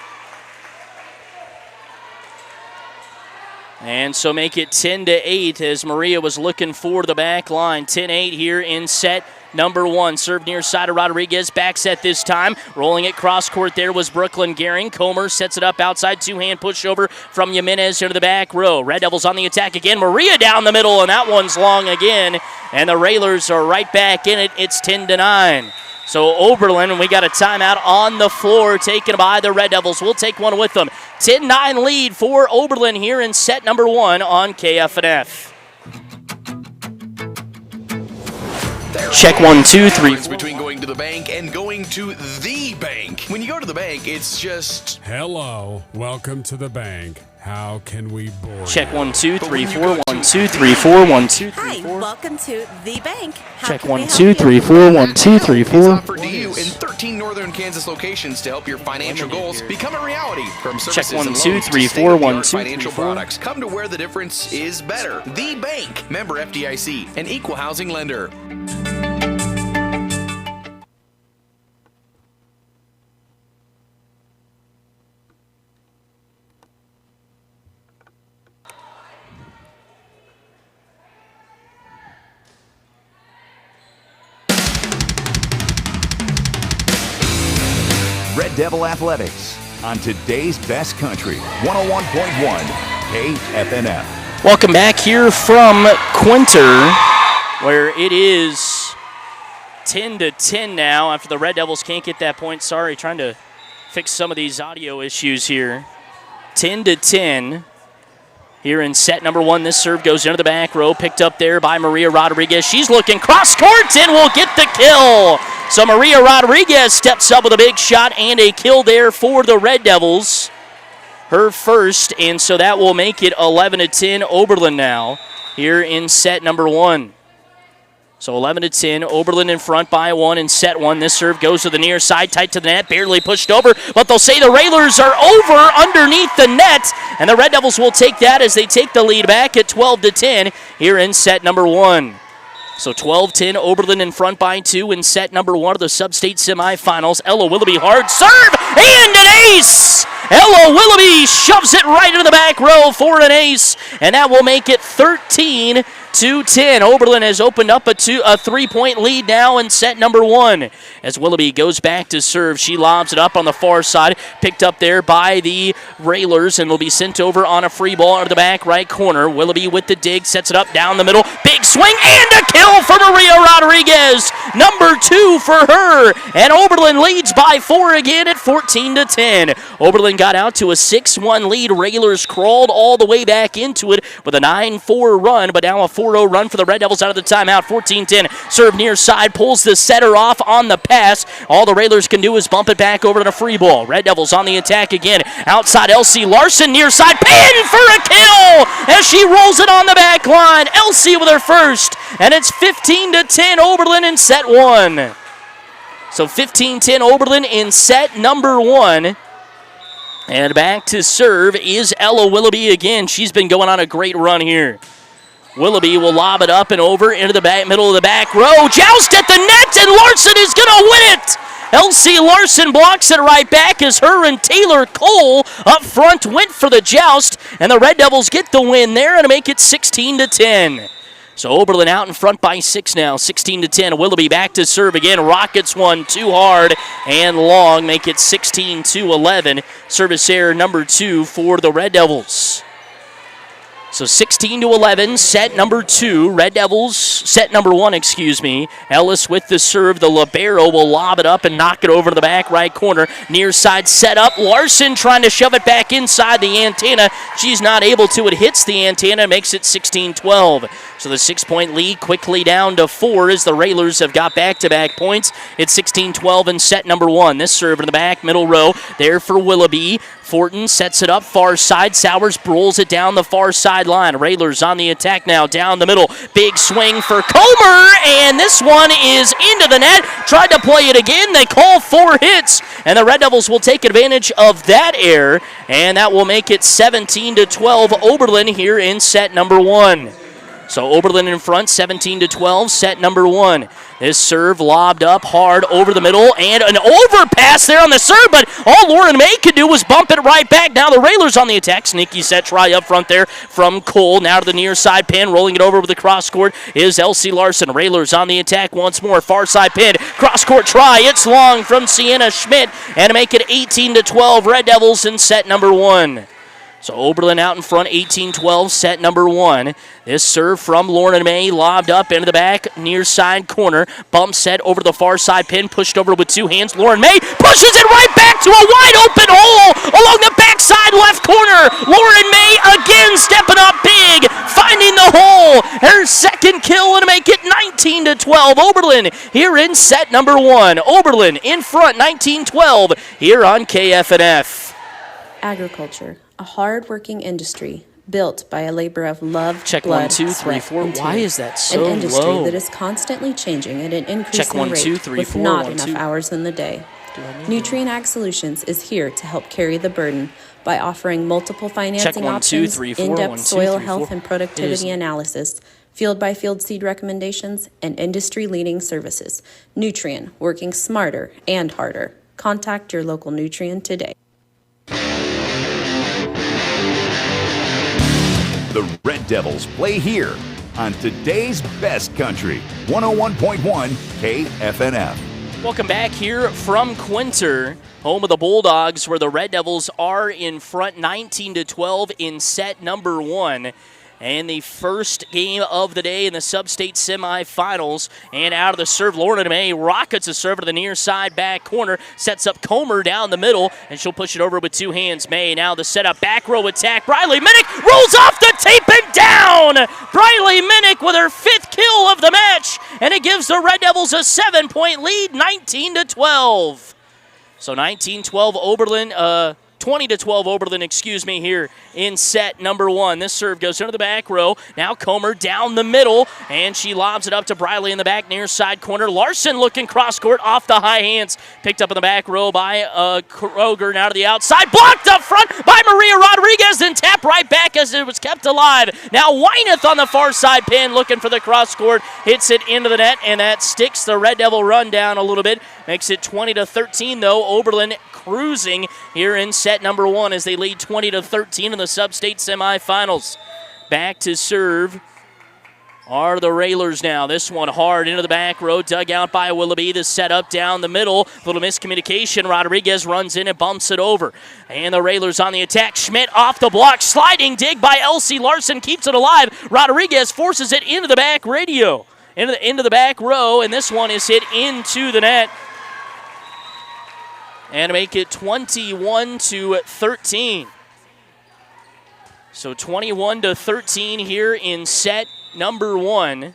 And so make it 10-8 as Maria was looking for the back line. 10-8 here in set number 1. Served near side of Rodriguez. Back set this time. Rolling it cross court there was Brooklyn Gehring. Comer sets it up outside. 2-hand push over from Jimenez into the back row. Red Devils on the attack again. Maria down the middle, and that one's long again. And the Railers are right back in it. It's 10-9. So Oberlin, and we got a timeout on the floor taken by the Red Devils. We'll take one with them. 10-9 lead for Oberlin here in set number 1 on KFNF. Check 1, 2, 3. Between going to the bank and going to the bank. When you go to the bank, it's just... Hello, welcome to the bank. How can we bore Check you? 1, 2, 3, 4, 1, 2, 3, 4, 1, 2, 3, 4. Hi, welcome to the bank. Check 1, 2, 3, 4, 1, 2, 3, 4. Offered to you in 13 northern Kansas locations to help your financial goals become a reality. From services Check 1, and 2, loans 3, to 4, 1, 2, 3, financial 4. products. Come to where the difference is better. The Bank. Member FDIC. An equal housing lender. Red Devil Athletics on today's best country, 101.1 KFNF. Welcome back here from Quinter, where it is 10-10 now after the Red Devils can't get that point. Sorry, trying to fix some of these audio issues here. 10-10 here in set number 1. This serve goes into the back row, picked up there by Maria Rodriguez. She's looking cross court and will get the kill. So Maria Rodriguez steps up with a big shot and a kill there for the Red Devils. Her first, and so that will make it 11-10 Oberlin now here in set number 1. So 11-10, Oberlin in front by 1 in set 1. This serve goes to the near side, tight to the net, barely pushed over, but they'll say the Railers are over underneath the net, and the Red Devils will take that as they take the lead back at 12-10 here in set number 1. So 12-10, Oberlin in front by 2 in set number 1 of the sub-state semifinals. Ella Willoughby hard serve and an ace! Ella Willoughby shoves it right into the back row for an ace, and that will make it 13-10 2-10. Oberlin has opened up a 3-point lead now in set number 1. As Willoughby goes back to serve, she lobs it up on the far side, picked up there by the Railers, and will be sent over on a free ball out of the back right corner. Willoughby with the dig, sets it up down the middle. Big swing and a kill for Maria Rodriguez. Number 2 for her. And Oberlin leads by 4 again at 14-10. Oberlin got out to a 6-1 lead. Railers crawled all the way back into it with a 9-4 run, but now a 4-0 run for the Red Devils out of the timeout. 14-10. Serve near side, pulls the setter off on the pass. All the Railers can do is bump it back over to the free ball. Red Devils on the attack again. Outside Elsie Larson near side. Pin for a kill as she rolls it on the back line. Elsie with her first. And it's 15-10 Oberlin in set 1. So 15-10 Oberlin in set number 1. And back to serve is Ella Willoughby again. She's been going on a great run here. Willoughby will lob it up and over into the middle of the back row. Joust at the net, and Larson is going to win it. Elsie Larson blocks it right back as her and Taylor Cole up front went for the joust, and the Red Devils get the win there and make it 16-10. So Oberlin out in front by 6 now, 16-10. Willoughby back to serve again. Rockets one too hard and long, make it 16-11. Service error number 2 for the Red Devils. So 16-11, set number 2. Red Devils, set number 1, excuse me. Ellis with the serve. The libero will lob it up and knock it over to the back right corner. Near side set up. Larson trying to shove it back inside the antenna. She's not able to. It hits the antenna, makes it 16-12. So the 6-point lead quickly down to 4 as the Railers have got back-to-back points. It's 16-12 in set number 1. This serve in the back, middle row. There for Willoughby. Fortin sets it up far side. Sowers rolls it down the far sideline. Railers on the attack now down the middle. Big swing for Comer, and this one is into the net. Tried to play it again. They call 4 hits, and the Red Devils will take advantage of that error, and that will make it 17-12 Oberlin here in set number 1. So Oberlin in front, 17-12, set number 1. This serve lobbed up hard over the middle, and an overpass there on the serve, but all Lauren May could do was bump it right back. Now the Railers on the attack. Sneaky set try up front there from Cole. Now to the near side pin, rolling it over with the cross court is Elsie Larson. Railers on the attack once more. Far side pin, cross court try. It's long from Sienna Schmidt, and make it 18-12 Red Devils in set number 1. So Oberlin out in front, 18-12, set number 1. This serve from Lauren May, lobbed up into the back, near side corner. Bump set over to the far side pin, pushed over with 2 hands. Lauren May pushes it right back to a wide open hole along the backside left corner. Lauren May again stepping up big, finding the hole. Her second kill and make it 19-12. Oberlin here in set number 1. Oberlin in front, 19-12 here on KFNF. Agriculture, a hard-working industry built by a labor of love, check blood, 1, 2, 3, sweat, 4. and Why tears. is that so An industry low? that is constantly changing at an increasing check 1, rate 2, 3, with 4, not 1, enough 2. hours in the day. Nutrien Ag Solutions is here to help carry the burden by offering multiple financing 1, 2, options, 3, 4, in-depth 1, 2, soil 3, health 4. and productivity analysis, field-by-field seed recommendations, and industry-leading services. Nutrien, working smarter and harder. Contact your local Nutrien today. The Red Devils play here on today's best country, 101.1 KFNF. Welcome back here from Quinter, home of the Bulldogs, where the Red Devils are in front 19-12 in set number 1. And the first game of the day in the sub-state semifinals. And out of the serve, Lauren May rockets a serve to the near side back corner. Sets up Comer down the middle, and she'll push it over with 2 hands. May now the setup, back row attack. Briley Minnick rolls off the tape and down! Briley Minnick with her 5th kill of the match. And it gives the Red Devils a 7-point lead, 19-12. So 19-12 Oberlin, 20-12 Oberlin, here in set number 1. This serve goes into the back row. Now Comer down the middle, and she lobs it up to Briley in the back near side corner. Larson looking cross court off the high hands. Picked up in the back row by Kroger. Now to the outside. Blocked up front by Maria Rodriguez, and tapped right back as it was kept alive. Now Wyneth on the far side pin looking for the cross court. Hits it into the net, and that sticks the Red Devil run down a little bit. Makes it 20-13 though. Oberlin cruising here in set number 1 as they lead 20-13 in the sub-state semifinals. Back to serve are the Railers now. This one hard into the back row, dug out by Willoughby. The setup down the middle. Little miscommunication. Rodriguez runs in and bumps it over. And the Railers on the attack. Schmidt off the block. Sliding dig by Elsie. Larson keeps it alive. Rodriguez forces it into the back radio. Into the back row, and this one is hit into the net. And make it 21-13. So 21-13 here in set number 1.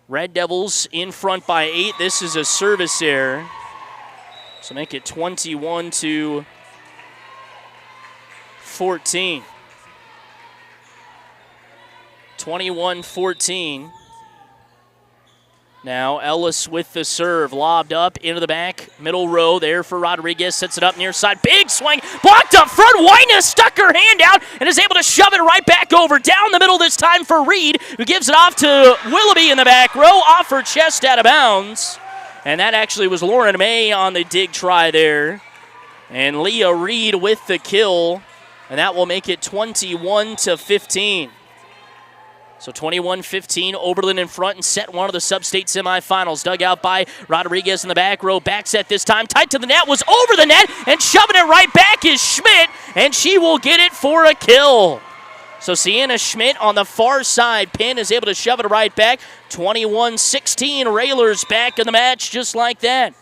Red Devils in front by 8. This is a service error. So make it 21-14. .14. 21-14. Now Ellis with the serve, lobbed up into the back middle row there for Rodriguez, sets it up near side, big swing, blocked up front. Wyness stuck her hand out and is able to shove it right back over down the middle this time for Reed, who gives it off to Willoughby in the back row, off her chest out of bounds. And that actually was Lauren May on the dig try there. And Leah Reed with the kill, and that will make it 21-15. So 21-15, Oberlin in front in set 1 of the sub-state semifinals. Dug out by Rodriguez in the back row. Back set this time. Tight to the net. Was over the net. And shoving it right back is Schmidt. And she will get it for a kill. So Sienna Schmidt on the far side. Pin is able to shove it right back. 21-16, Railers back in the match just like that.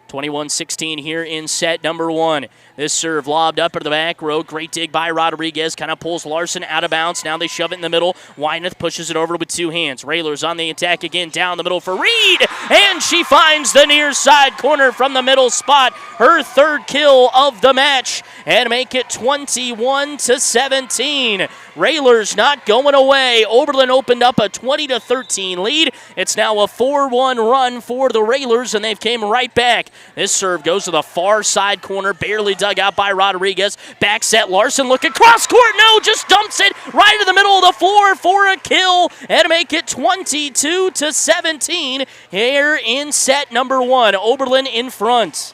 21-16 here in set number 1. This serve lobbed up into the back row. Great dig by Rodriguez. Kind of pulls Larson out of bounds. Now they shove it in the middle. Wyneth pushes it over with 2 hands. Railers on the attack again down the middle for Reed. And she finds the near side corner from the middle spot. Her 3rd kill of the match. And make it 21-17. Railers not going away. Oberlin opened up a 20-13 lead. It's now a 4-1 run for the Railers, and they've came right back. This serve goes to the far side corner, barely dug out by Rodriguez. Back set, Larson looking cross court. No, just dumps it right in the middle of the floor for a kill, and make it 22-17 here in set number 1. Oberlin in front.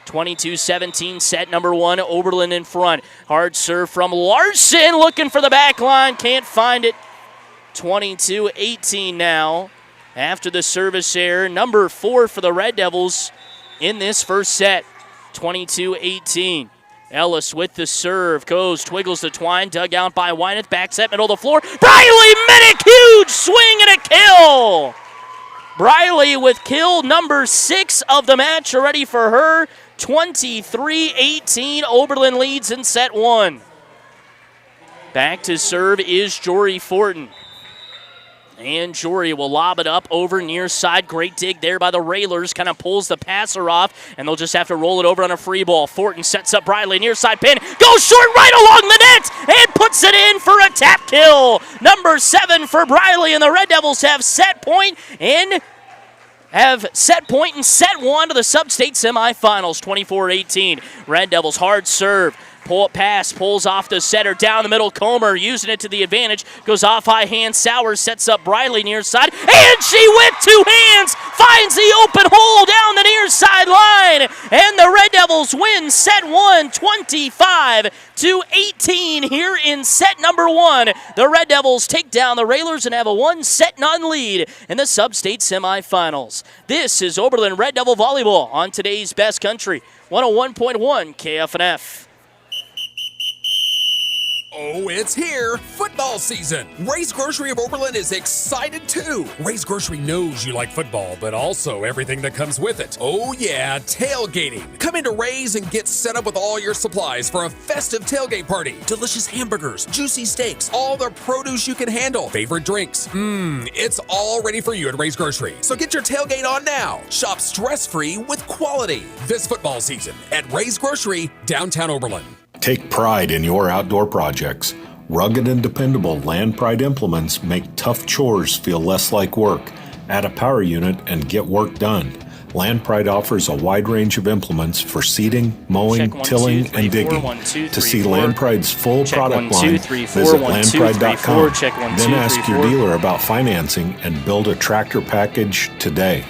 22-17, set number 1, Oberlin in front. Hard serve from Larson, looking for the back line, can't find it. 22-18 now after the service error. Number 4 for the Red Devils in this first set. 22-18. Ellis with the serve, goes, twiggles the twine, dug out by Wyneth, back set, middle of the floor. Briley Minnick, huge swing and a kill! Briley with kill number 6 of the match already for her. 23-18, Oberlin leads in set 1. Back to serve is Jory Fortin. And Jory will lob it up over near side. Great dig there by the Railers. Kind of pulls the passer off, and they'll just have to roll it over on a free ball. Fortin sets up Briley, near side pin. Goes short right along the net and puts it in for a tap kill. Number 7 for Briley, and the Red Devils have set point in set 1 of the sub-state semifinals, 24-18. Red Devils hard serve. Pass, pulls off the setter, down the middle, Comer using it to the advantage, goes off high hand, Sowers sets up Briley near side, and she with 2 hands finds the open hole down the near sideline, and the Red Devils win set 1, 25-18 here in set number 1. The Red Devils take down the Railers and have a 1-0 lead in the sub-state semifinals. This is Oberlin Red Devil Volleyball on today's Best Country, 101.1 KFNF. Oh, it's here! Football season! Ray's Grocery of Oberlin is excited too! Ray's Grocery knows you like football, but also everything that comes with it. Oh yeah, tailgating! Come into Ray's and get set up with all your supplies for a festive tailgate party. Delicious hamburgers, juicy steaks, all the produce you can handle, favorite drinks. It's all ready for you at Ray's Grocery. So get your tailgate on now. Shop stress-free with quality this football season at Ray's Grocery, downtown Oberlin. Take pride in your outdoor projects. Rugged and dependable Land Pride implements make tough chores feel less like work. Add a power unit and get work done. Land Pride offers a wide range of implements for seeding, mowing, tilling, and digging. To see Land Pride's full product line, visit landpride.com. Then ask your dealer about financing and build a tractor package today.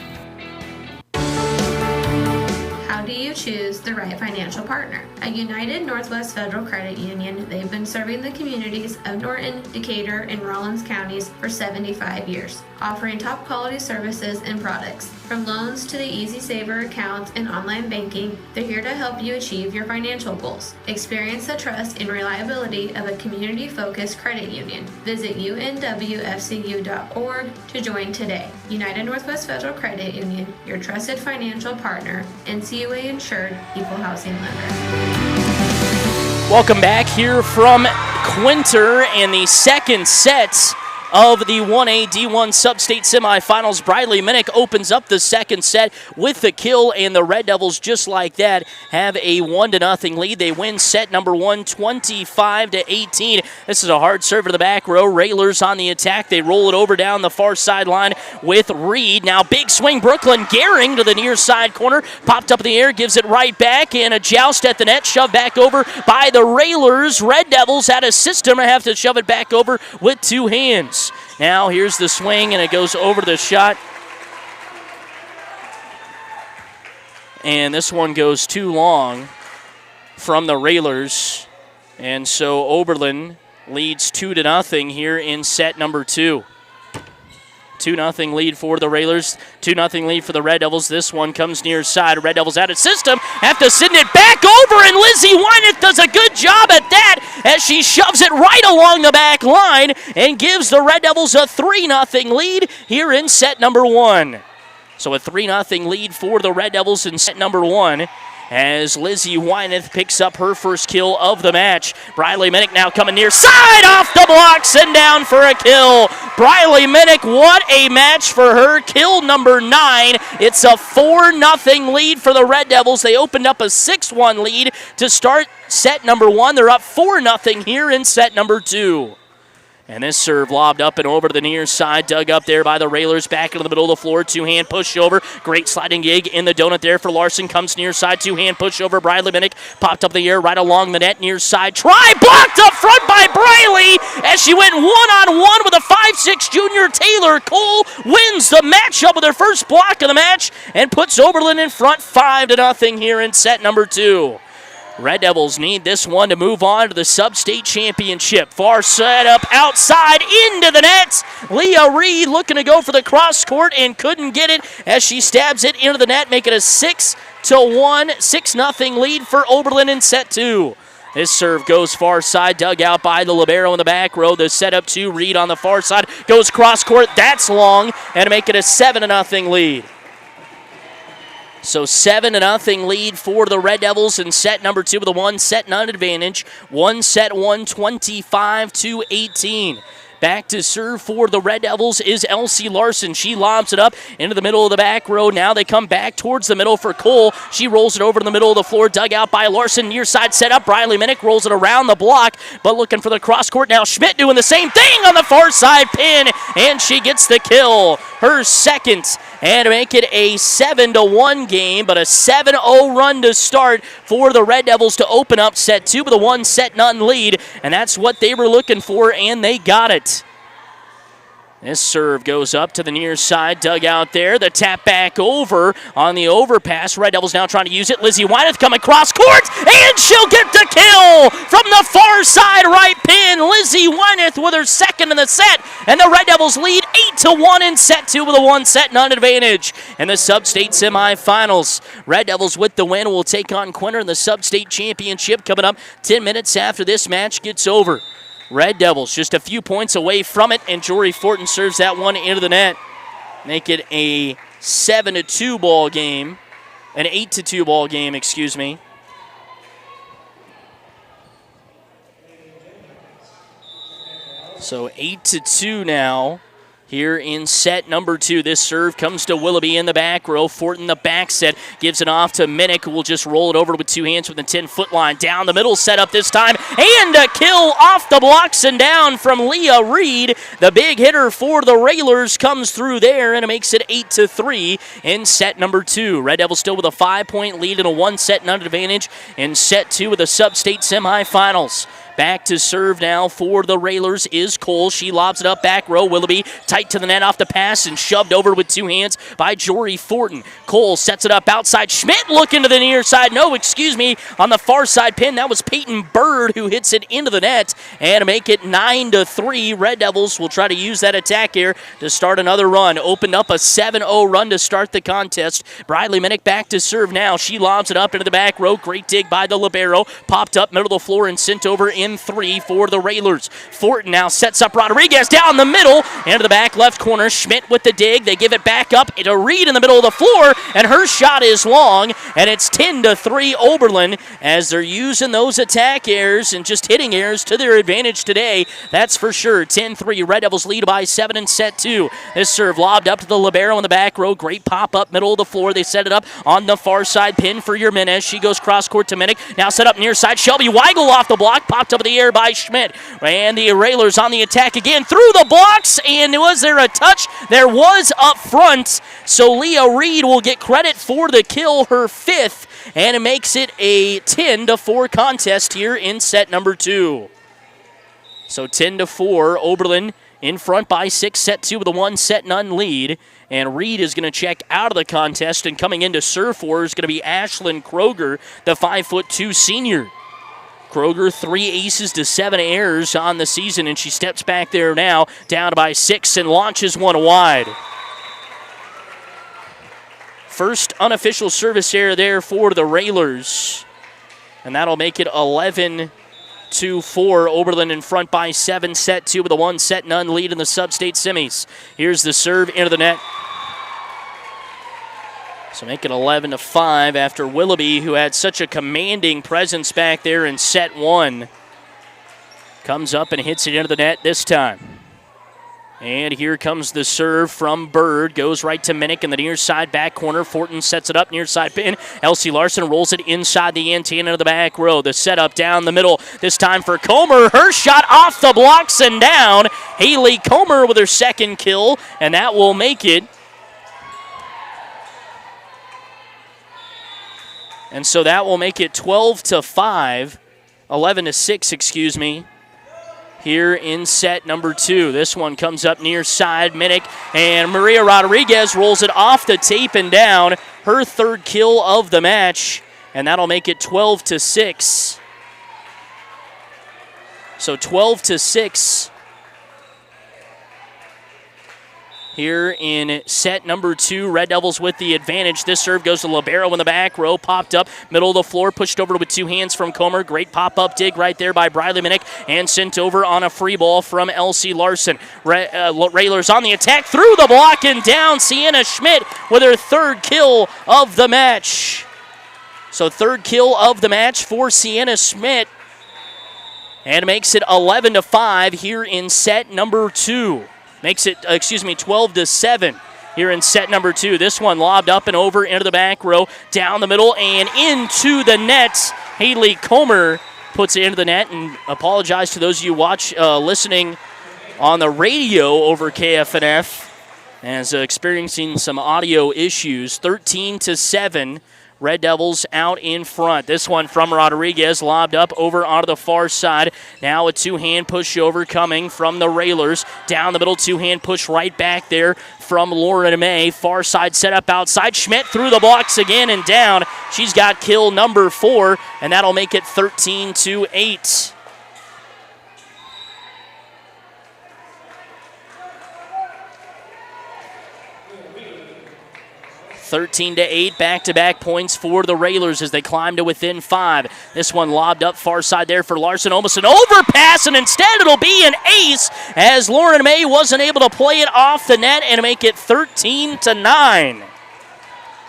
How do you choose the right financial partner. At United Northwest Federal Credit Union, they've been serving the communities of Norton, Decatur, and Rollins counties for 75 years, offering top quality services and products. From loans to the Easy Saver accounts and online banking, they're here to help you achieve your financial goals. Experience the trust and reliability of a community-focused credit union. Visit unwfcu.org to join today. United Northwest Federal Credit Union, your trusted financial partner, NCUA insured, equal housing lender. Welcome back here from Quinter and the second set of the 1A-D1 Sub-State Semifinals. Briley Minnick opens up the second set with the kill, and the Red Devils, just like that, have a 1-0 lead. They win set number 1, 25-18. This is a hard serve to the back row. Railers on the attack. They roll it over down the far sideline with Reed. Now big swing, Brooklyn. Gehring to the near side corner. Popped up in the air, gives it right back, and a joust at the net. Shoved back over by the Railers. Red Devils out of system. I have to shove it back over with two hands. Now here's the swing, and it goes over the shot. And this one goes too long from the Railers. And so Oberlin leads 2-0 here in set number 2. 2-0 lead for the Railers, 2-0 lead for the Red Devils. This one comes near side. Red Devils out of system, have to send it back over, and Lizzie Wyneth does a good job at that as she shoves it right along the back line and gives the Red Devils a 3-0 lead here in set number 1. So a 3-0 lead for the Red Devils in set number 1. As Lizzie Wyneth picks up her first kill of the match. Briley Minnick now coming near side, off the blocks and down for a kill. Briley Minnick, what a match for her. Kill number 9. It's a 4-0 lead for the Red Devils. They opened up a 6-1 lead to start set number 1. They're up 4-0 here in set number 2. And this serve lobbed up and over to the near side, dug up there by the Railers, back into the middle of the floor, two-hand push over. Great sliding gig in the donut there for Larson, comes near side, two-hand push over. Briley Minnick popped up the air right along the net, near side. Try blocked up front by Briley as she went one-on-one with a 5'6" junior. Taylor Cole wins the matchup with her first block of the match and puts Oberlin in front 5-0 here in set number 2. Red Devils need this one to move on to the Sub-State Championship. Far set up outside into the net. Leah Reed looking to go for the cross court and couldn't get it as she stabs it into the net, making a 6-1, 6-0 lead for Oberlin in set 2. This serve goes far side, dug out by the libero in the back row. The setup to Reed on the far side, goes cross court. That's long, and make it a 7-0 lead. So 7-0 lead for the Red Devils in set number 2 with a 1-0 advantage. 1 set 1, 25-18. Back to serve for the Red Devils is Elsie Larson. She lobs it up into the middle of the back row. Now they come back towards the middle for Cole. She rolls it over to the middle of the floor, dug out by Larson. Near side set up. Briley Minnick rolls it around the block, but looking for the cross court now. Schmidt doing the same thing on the far side pin, and she gets the kill. Her second, and to make it a 7-1 game, but a 7-0 run to start for the Red Devils to open up set 2 with a 1-0 lead, and that's what they were looking for, and they got it. This serve goes up to the near side, dug out there. The tap back over on the overpass. Red Devils now trying to use it. Lizzie Wyneth coming cross court, and she'll get the kill from the far side right pin. Lizzie Wyneth with her second in the set, and the Red Devils lead 8-1 in set 2 with a 1-0 advantage. In the Sub-State Semifinals, Red Devils with the win will take on Quinter in the Sub-State Championship coming up 10 minutes after this match gets over. Red Devils just a few points away from it, and Jory Fortin serves that one into the net. Make it a 7-2 ball game. An 8-2 ball game, excuse me. So 8-2 now here in set number 2. This serve comes to Willoughby in the back row. Fortin the back set, gives it off to Minnick, who will just roll it over with two hands from the 10-foot line. Down the middle set up this time, and a kill off the blocks and down from Leah Reed. The big hitter for the Railers comes through there, and it makes it 8-3 in set number 2. Red Devils still with a 5-point lead and a 1-0 advantage in set 2 of the Sub-State Semifinals. Back to serve now for the Railers is Cole. She lobs it up back row. Willoughby tight to the net off the pass and shoved over with two hands by Jory Fortin. Cole sets it up outside. Schmidt looking to the near side. No, excuse me, on the far side pin. That was Peyton Bird who hits it into the net and to make it 9-3. Red Devils will try to use that attack here to start another run. Opened up a 7-0 run to start the contest. Briley Minnick back to serve now. She lobs it up into the back row. Great dig by the libero. Popped up middle of the floor and sent over in 3 for the Railers. Fortin now sets up Rodriguez down the middle. Into the back left corner. Schmidt with the dig. They give it back up to Reed in the middle of the floor, and her shot is long, and it's 10-3 Oberlin as they're using those attack errors and just hitting errors to their advantage today. That's for sure. 10-3. Red Devils lead by 7 in set 2. This serve lobbed up to the libero in the back row. Great pop up middle of the floor. They set it up on the far side pin for Jimenez. She goes cross court to Minnick. Now set up near side. Shelby Weigel off the block. Popped up in the air by Schmidt. And the Railers on the attack again through the blocks. And was there a touch? There was up front. So Leah Reed will get credit for the kill, her 5th. And it makes it a 10-4 contest here in set number 2. So 10-4, Oberlin in front by 6, set 2 with a 1-0 lead. And Reed is going to check out of the contest, and coming in to serve for her is going to be Ashlyn Kroger, the 5'2" senior. Kroger, 3 aces to 7 errors on the season, and she steps back there now, down by 6, and launches one wide. First unofficial service error there for the Railers, and that'll make it 11-4. Oberlin in front by 7, set 2 with a 1-0 lead in the sub-state semis. Here's the serve into the net. So make it 11-5 after Willoughby, who had such a commanding presence back there in set 1, comes up and hits it into the net this time. And here comes the serve from Bird. Goes right to Minnick in the near side back corner. Fortin sets it up near side pin. Elsie Larson rolls it inside the antenna of the back row. The setup down the middle. This time for Comer. Her shot off the blocks and down. Haley Comer with her 2nd kill. And that will make it. And so that will make it 12-5. 11-6, excuse me. Here in set number 2. This one comes up near side. Minnick and Maria Rodriguez rolls it off the tape and down. Her 3rd kill of the match, and that'll make it 12-6. So 12-6 here in set number 2. Red Devils with the advantage. This serve goes to libero in the back row. Popped up, middle of the floor, pushed over with 2 hands from Comer. Great pop-up dig right there by Briley Minnick, and sent over on a free ball from Elsie Larson. Railers on the attack, through the block and down. Sienna Schmidt with her 3rd kill of the match. So 3rd kill of the match for Sienna Schmidt. And makes it 11-5 here in set number 2. Makes it, 12-7 here in set number 2. This one lobbed up and over into the back row, down the middle and into the net. Haley Comer puts it into the net, and apologize to those of you listening on the radio over KFNF as experiencing some audio issues. 13-7. Red Devils out in front. This one from Rodriguez, lobbed up over onto the far side. Now a 2-hand pushover coming from the Railers. Down the middle, 2-hand push right back there from Lauren May. Far side set up outside. Schmidt through the blocks again and down. She's got kill number 4, and that'll make it 13-8. 13-8, back-to-back points for the Railers as they climb to within 5. This one lobbed up far side there for Larson. Almost an overpass, and instead it'll be an ace as Lauren May wasn't able to play it off the net and make it 13-9.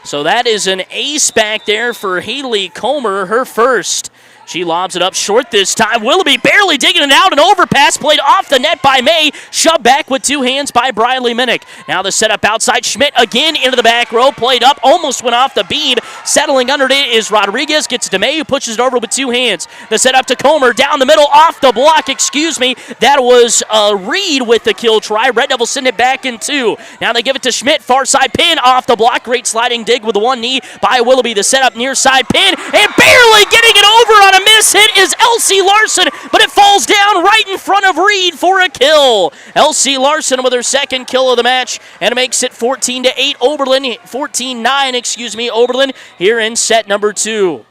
So that is an ace back there for Haley Comer, her first. She lobs it up short this time. Willoughby barely digging it out. An overpass played off the net by May. Shoved back with 2 hands by Briley Minnick. Now the setup outside. Schmidt again into the back row. Played up. Almost went off the beam. Settling under it is Rodriguez. Gets it to May, who pushes it over with 2 hands. The setup to Comer. Down the middle, off the block. That was Reed with the kill try. Red Devils send it back in 2. Now they give it to Schmidt. Far side pin off the block. Great sliding dig with the 1 knee by Willoughby. The setup near side pin. And barely getting it over on a miss hit is Elsie Larson, but it falls down right in front of Reed for a kill. Elsie Larson with her second kill of the match, and it makes it 14-8 Oberlin, 14-9, Oberlin here in set number 2.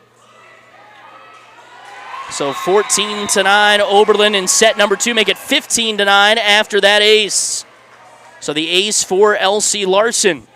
So 14-9 Oberlin in set number 2, make it 15-9 after that ace. So the ace for Elsie Larson.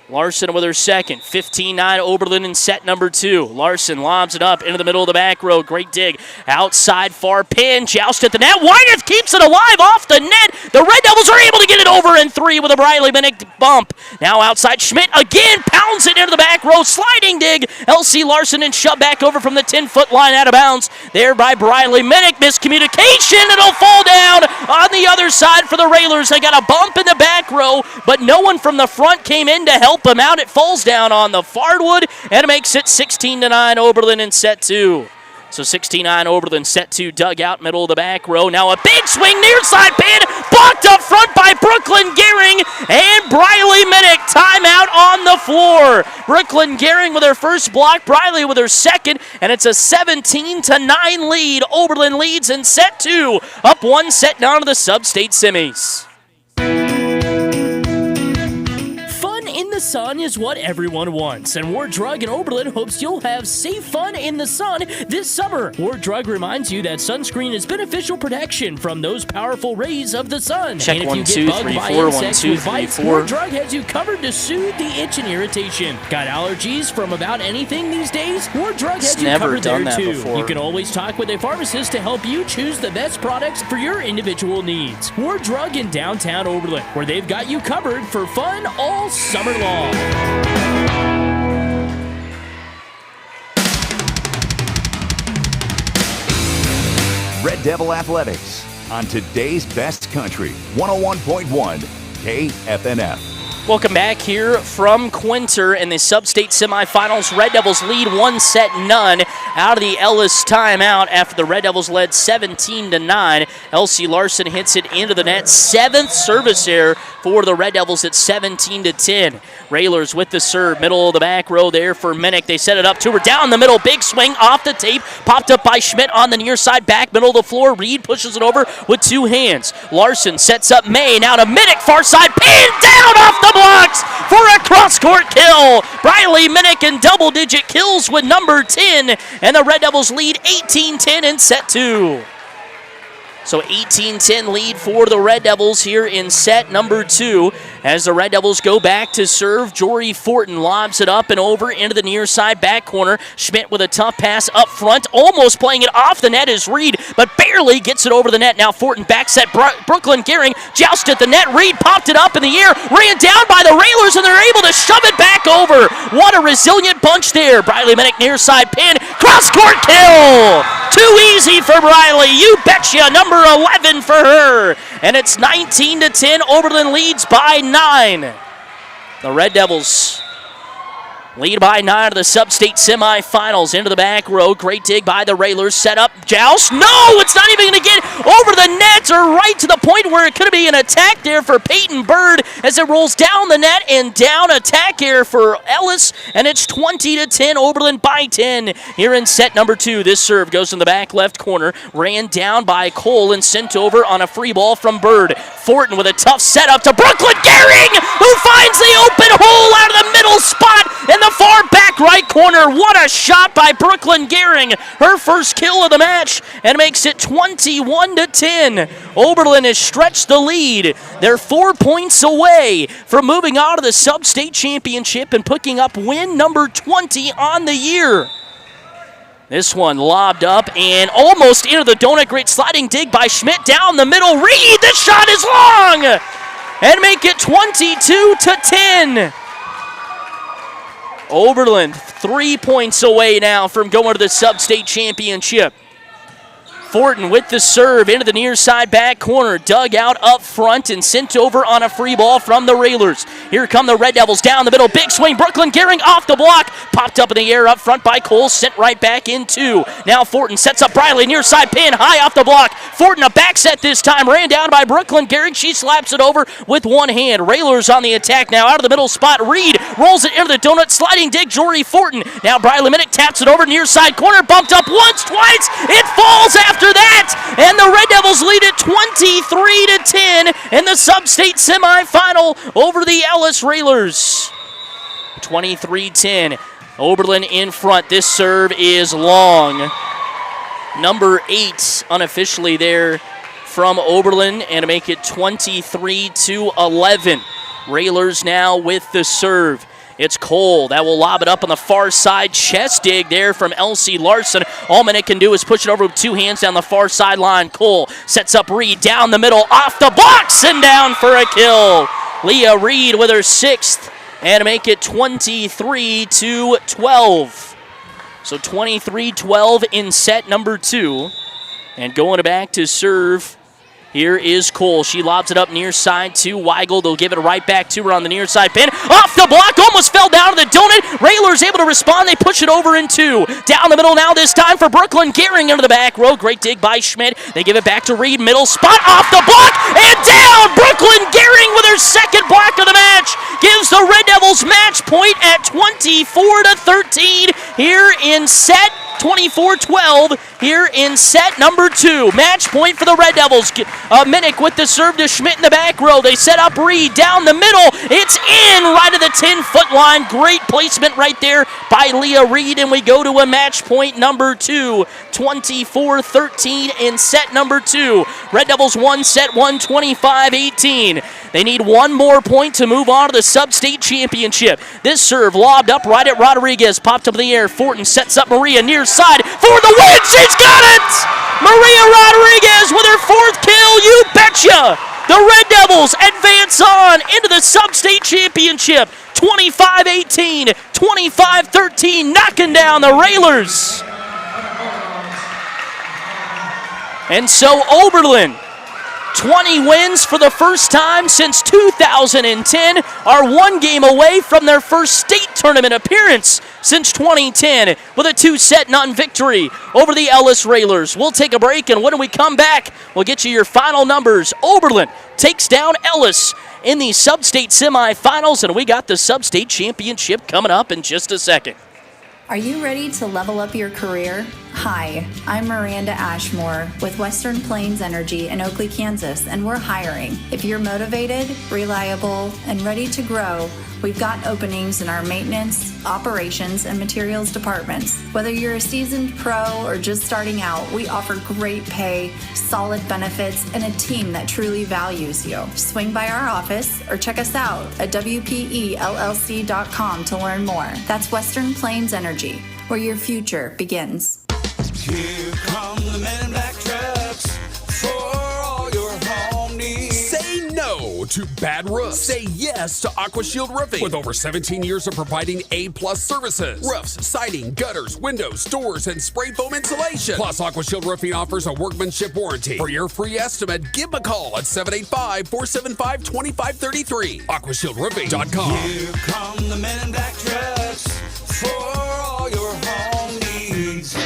Larson with her second. 15-9 Oberlin in set number 2. Larson lobs it up into the middle of the back row. Great dig. Outside far pin. Joust at the net. Wyeth keeps it alive off the net. The Red Devils are able to get it over in 3 with a Briley Minnick bump. Now outside Schmidt again pounds it into the back row. Sliding dig. Elsie Larson and shove back over from the 10-foot line out of bounds. There by Briley Minnick. Miscommunication. It'll fall down on the other side for the Railers. They got a bump in the back row, but no one from the front came in to help him out. It falls down on the Fardwood, and it makes it 16-9 Oberlin in set 2. So 16-9 Oberlin, set 2, dug out middle of the back row. Now a big swing near side pin, blocked up front by Brooklyn Gehring, and Briley Minnick. Timeout on the floor. Brooklyn Gehring with her first block, Briley with her second, and it's a 17-9 lead. Oberlin leads in set 2, up 1 set down to the sub-state semis. In the sun is what everyone wants, and Ward Drug in Oberlin hopes you'll have safe fun in the sun this summer. Ward Drug reminds you that sunscreen is beneficial protection from those powerful rays of the sun. Check and 1, if you 2, get bugged 3, by 4, insects 1, 2, with 3, bites, 4. Ward Drug has you covered to soothe the itch and irritation. Got allergies from about anything these days? Ward Drug has you covered there too. Before. You can always talk with a pharmacist to help you choose the best products for your individual needs. Ward Drug in downtown Oberlin, where they've got you covered for fun all summer long. Red Devil Athletics on today's best country, 101.1 KFNF. Welcome back here from Quinter in the sub-state semifinals. Red Devils lead 1-0 out of the Ellis timeout after the Red Devils led 17-9. Elsie Larson hits it into the net. 7th service error for the Red Devils at 17-10. Railers with the serve, middle of the back row there for Minnick. They set it up to her down the middle. Big swing off the tape. Popped up by Schmidt on the near side back, middle of the floor. Reed pushes it over with 2 hands. Larson sets up May. Now to Minnick, far side, pin down off the blocks for a cross-court kill. Briley Minnick in double-digit kills with number 10, and the Red Devils lead 18-10 in set 2. So 18-10 lead for the Red Devils here in set number 2 as the Red Devils go back to serve. Jory Fortin lobs it up and over into the near side back corner. Schmidt with a tough pass up front, almost playing it off the net is Reed, but barely gets it over the net. Now Fortin back set, Brooklyn Gehring jousted at the net. Reed popped it up in the air, ran down by the Railers, and they're able to shove it back over. What a resilient bunch there. Briley Minnick near side pin, cross-court kill. Too easy for Briley, you betcha. Number 11 for her, and it's 19-10. Oberlin leads by 9. The Red Devils lead by 9 to the sub-state semifinals. Into the back row. Great dig by the Railers. Set up. Joust. No! It's not even going to get over the net or right to the point where it could be an attack there for Peyton Bird as it rolls down the net and down. Attack here for Ellis, and it's 20-10. Oberlin by 10 here in set number 2. This serve goes in the back left corner. Ran down by Cole and sent over on a free ball from Bird. Fortin with a tough setup to Brooklyn Gehring, who finds the open hole out of the middle spot in the far back right corner. What a shot by Brooklyn Gehring. Her first kill of the match, and makes it 21-10. Oberlin has stretched the lead. They're 4 points away from moving on to the sub-state championship and picking up win number 20 on the year. This one lobbed up and almost into the donut. Great sliding dig by Schmidt down the middle. Reed, the shot is long, and make it 22-10. Oberlin 3 points away now from going to the sub-state championship. Fortin with the serve into the near side back corner, dug out up front and sent over on a free ball from the Railers. Here come the Red Devils down the middle, big swing, Brooklyn Gehring off the block, popped up in the air up front by Cole, sent right back in two. Now Fortin sets up Briley, near side pin, high off the block. Fortin a back set this time, ran down by Brooklyn Gehring, she slaps it over with one hand. Railers on the attack now, out of the middle spot, Reed rolls it into the donut, sliding dig, Jory Fortin. Now Briley Minnick taps it over near side corner, bumped up once, twice, it falls after that, and the Red Devils lead it 23-10 in the sub-state semifinal over the Ellis Railers. 23-10. Oberlin in front. This serve is long. Number 8 unofficially there from Oberlin, and to make it 23-11. Railers now with the serve. It's Cole that will lob it up on the far side. Chest dig there from Elsie Larson. All Minnick can do is push it over with two hands down the far sideline. Cole sets up Reed down the middle, off the blocks and down for a kill. Leah Reed with her 6th, and to make it 23-12. So 23-12 in set number 2. And going back to serve, here is Cole. She lobs it up near side to Weigel. They'll give it right back to her on the near side pin. Off the block, almost fell down to the donut. Railers able to respond. They push it over in 2. Down the middle now this time for Brooklyn Gehring into the back row. Great dig by Schmidt. They give it back to Reed. Middle spot, off the block, and down. Brooklyn Gehring with her 2nd block of the match gives the Red Devils match point at 24-13 here in set 24-12 here in set number 2. Match point for the Red Devils. Minnick with the serve to Schmidt in the back row. They set up Reed down the middle. It's in right at the 10-foot line. Great placement right there by Leah Reed, and we go to a match point number 2. 24-13 in set number 2. Red Devils won set 1, 25-18. They need one more point to move on to the sub-state championship. This serve lobbed up right at Rodriguez, popped up in the air. Fortin sets up Maria near side for the win. She's got it! Maria Rodriguez with her 4th kill, you betcha! The Red Devils advance on into the sub-state championship. 25-18, 25-13, knocking down the Railers. And so Oberlin, 20 wins for the first time since 2010, are one game away from their first state tournament appearance since 2010 with a 2-0 victory over the Ellis Railers. We'll take a break, and when we come back, we'll get you your final numbers. Oberlin takes down Ellis in the sub-state semifinals, and we got the sub-state championship coming up in just a second. Are you ready to level up your career? Hi, I'm Miranda Ashmore with Western Plains Energy in Oakley, Kansas, and we're hiring. If you're motivated, reliable, and ready to grow, we've got openings in our maintenance, operations, and materials departments. Whether you're a seasoned pro or just starting out, we offer great pay, solid benefits, and a team that truly values you. Swing by our office or check us out at WPELLC.com to learn more. That's Western Plains Energy, where your future begins. Here come the men in black trucks for all your home needs. Say no to bad roofs. Say yes to AquaShield Roofing. With over 17 years of providing A-plus services. Roofs, siding, gutters, windows, doors, and spray foam insulation. Plus, AquaShield Roofing offers a workmanship warranty. For your free estimate, give them a call at 785-475-2533. AquaShieldRoofing.com. Here come the men in black trucks for all your home needs.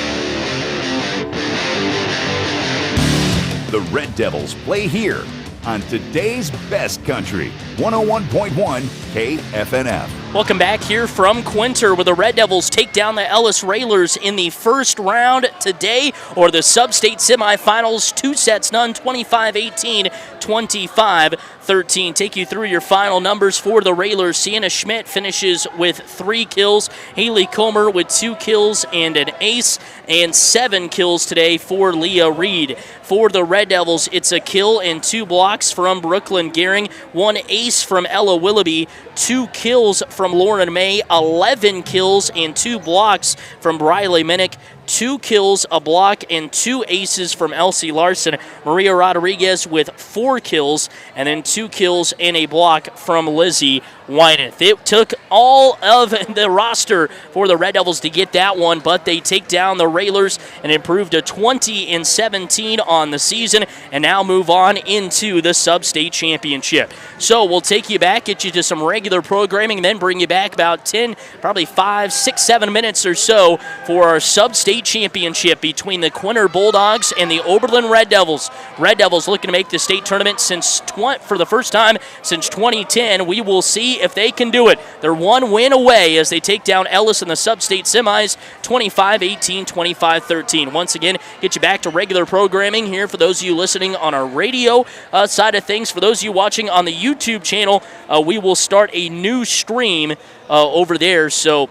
The Red Devils play here on today's best country, 101.1 KFNF. Welcome back here from Quinter, where the Red Devils take down the Ellis Railers in the first round today, or the sub-state semifinals, 2-0, 25-18, 25-13. Take you through your final numbers for the Railers. Sienna Schmidt finishes with 3 kills. Haley Comer with 2 kills and an ace, and 7 kills today for Leah Reed. For the Red Devils, it's a kill and 2 blocks from Brooklyn Gehring, 1 ace from Ella Willoughby, 2 kills from Lauren May, 11 kills and 2 blocks from Briley Minnick, 2 kills, a block, and 2 aces from Elsie Larson. Maria Rodriguez with 4 kills, and then 2 kills and a block from Lizzie Wyneth. It took all of the roster for the Red Devils to get that one, but they take down the Railers and improve to 20-17 on the season, and now move on into the Sub-State Championship. So we'll take you back, get you to some regular programming, and then bring you back about 10, probably 5, 6, 7 minutes or so for our Sub-State Championship between the Quinter Bulldogs and the Oberlin Red Devils. Red Devils looking to make the state tournament for the first time since 2010. We will see if they can do it. They're one win away as they take down Ellis in the Sub-State semis, 25-18, 25-13. Once again, get you back to regular programming here for those of you listening on our radio side of things. For those of you watching on the YouTube channel, we will start a new stream over there. So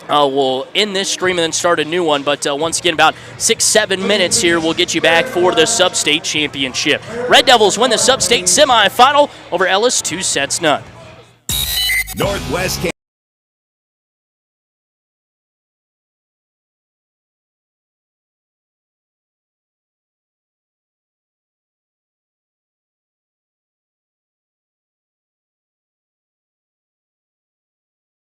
we'll end this stream and then start a new one. But once again, about 6-7 minutes here, we'll get you back for the Sub-State Championship. Red Devils win the Sub-State semifinal over Ellis 2-0. Northwest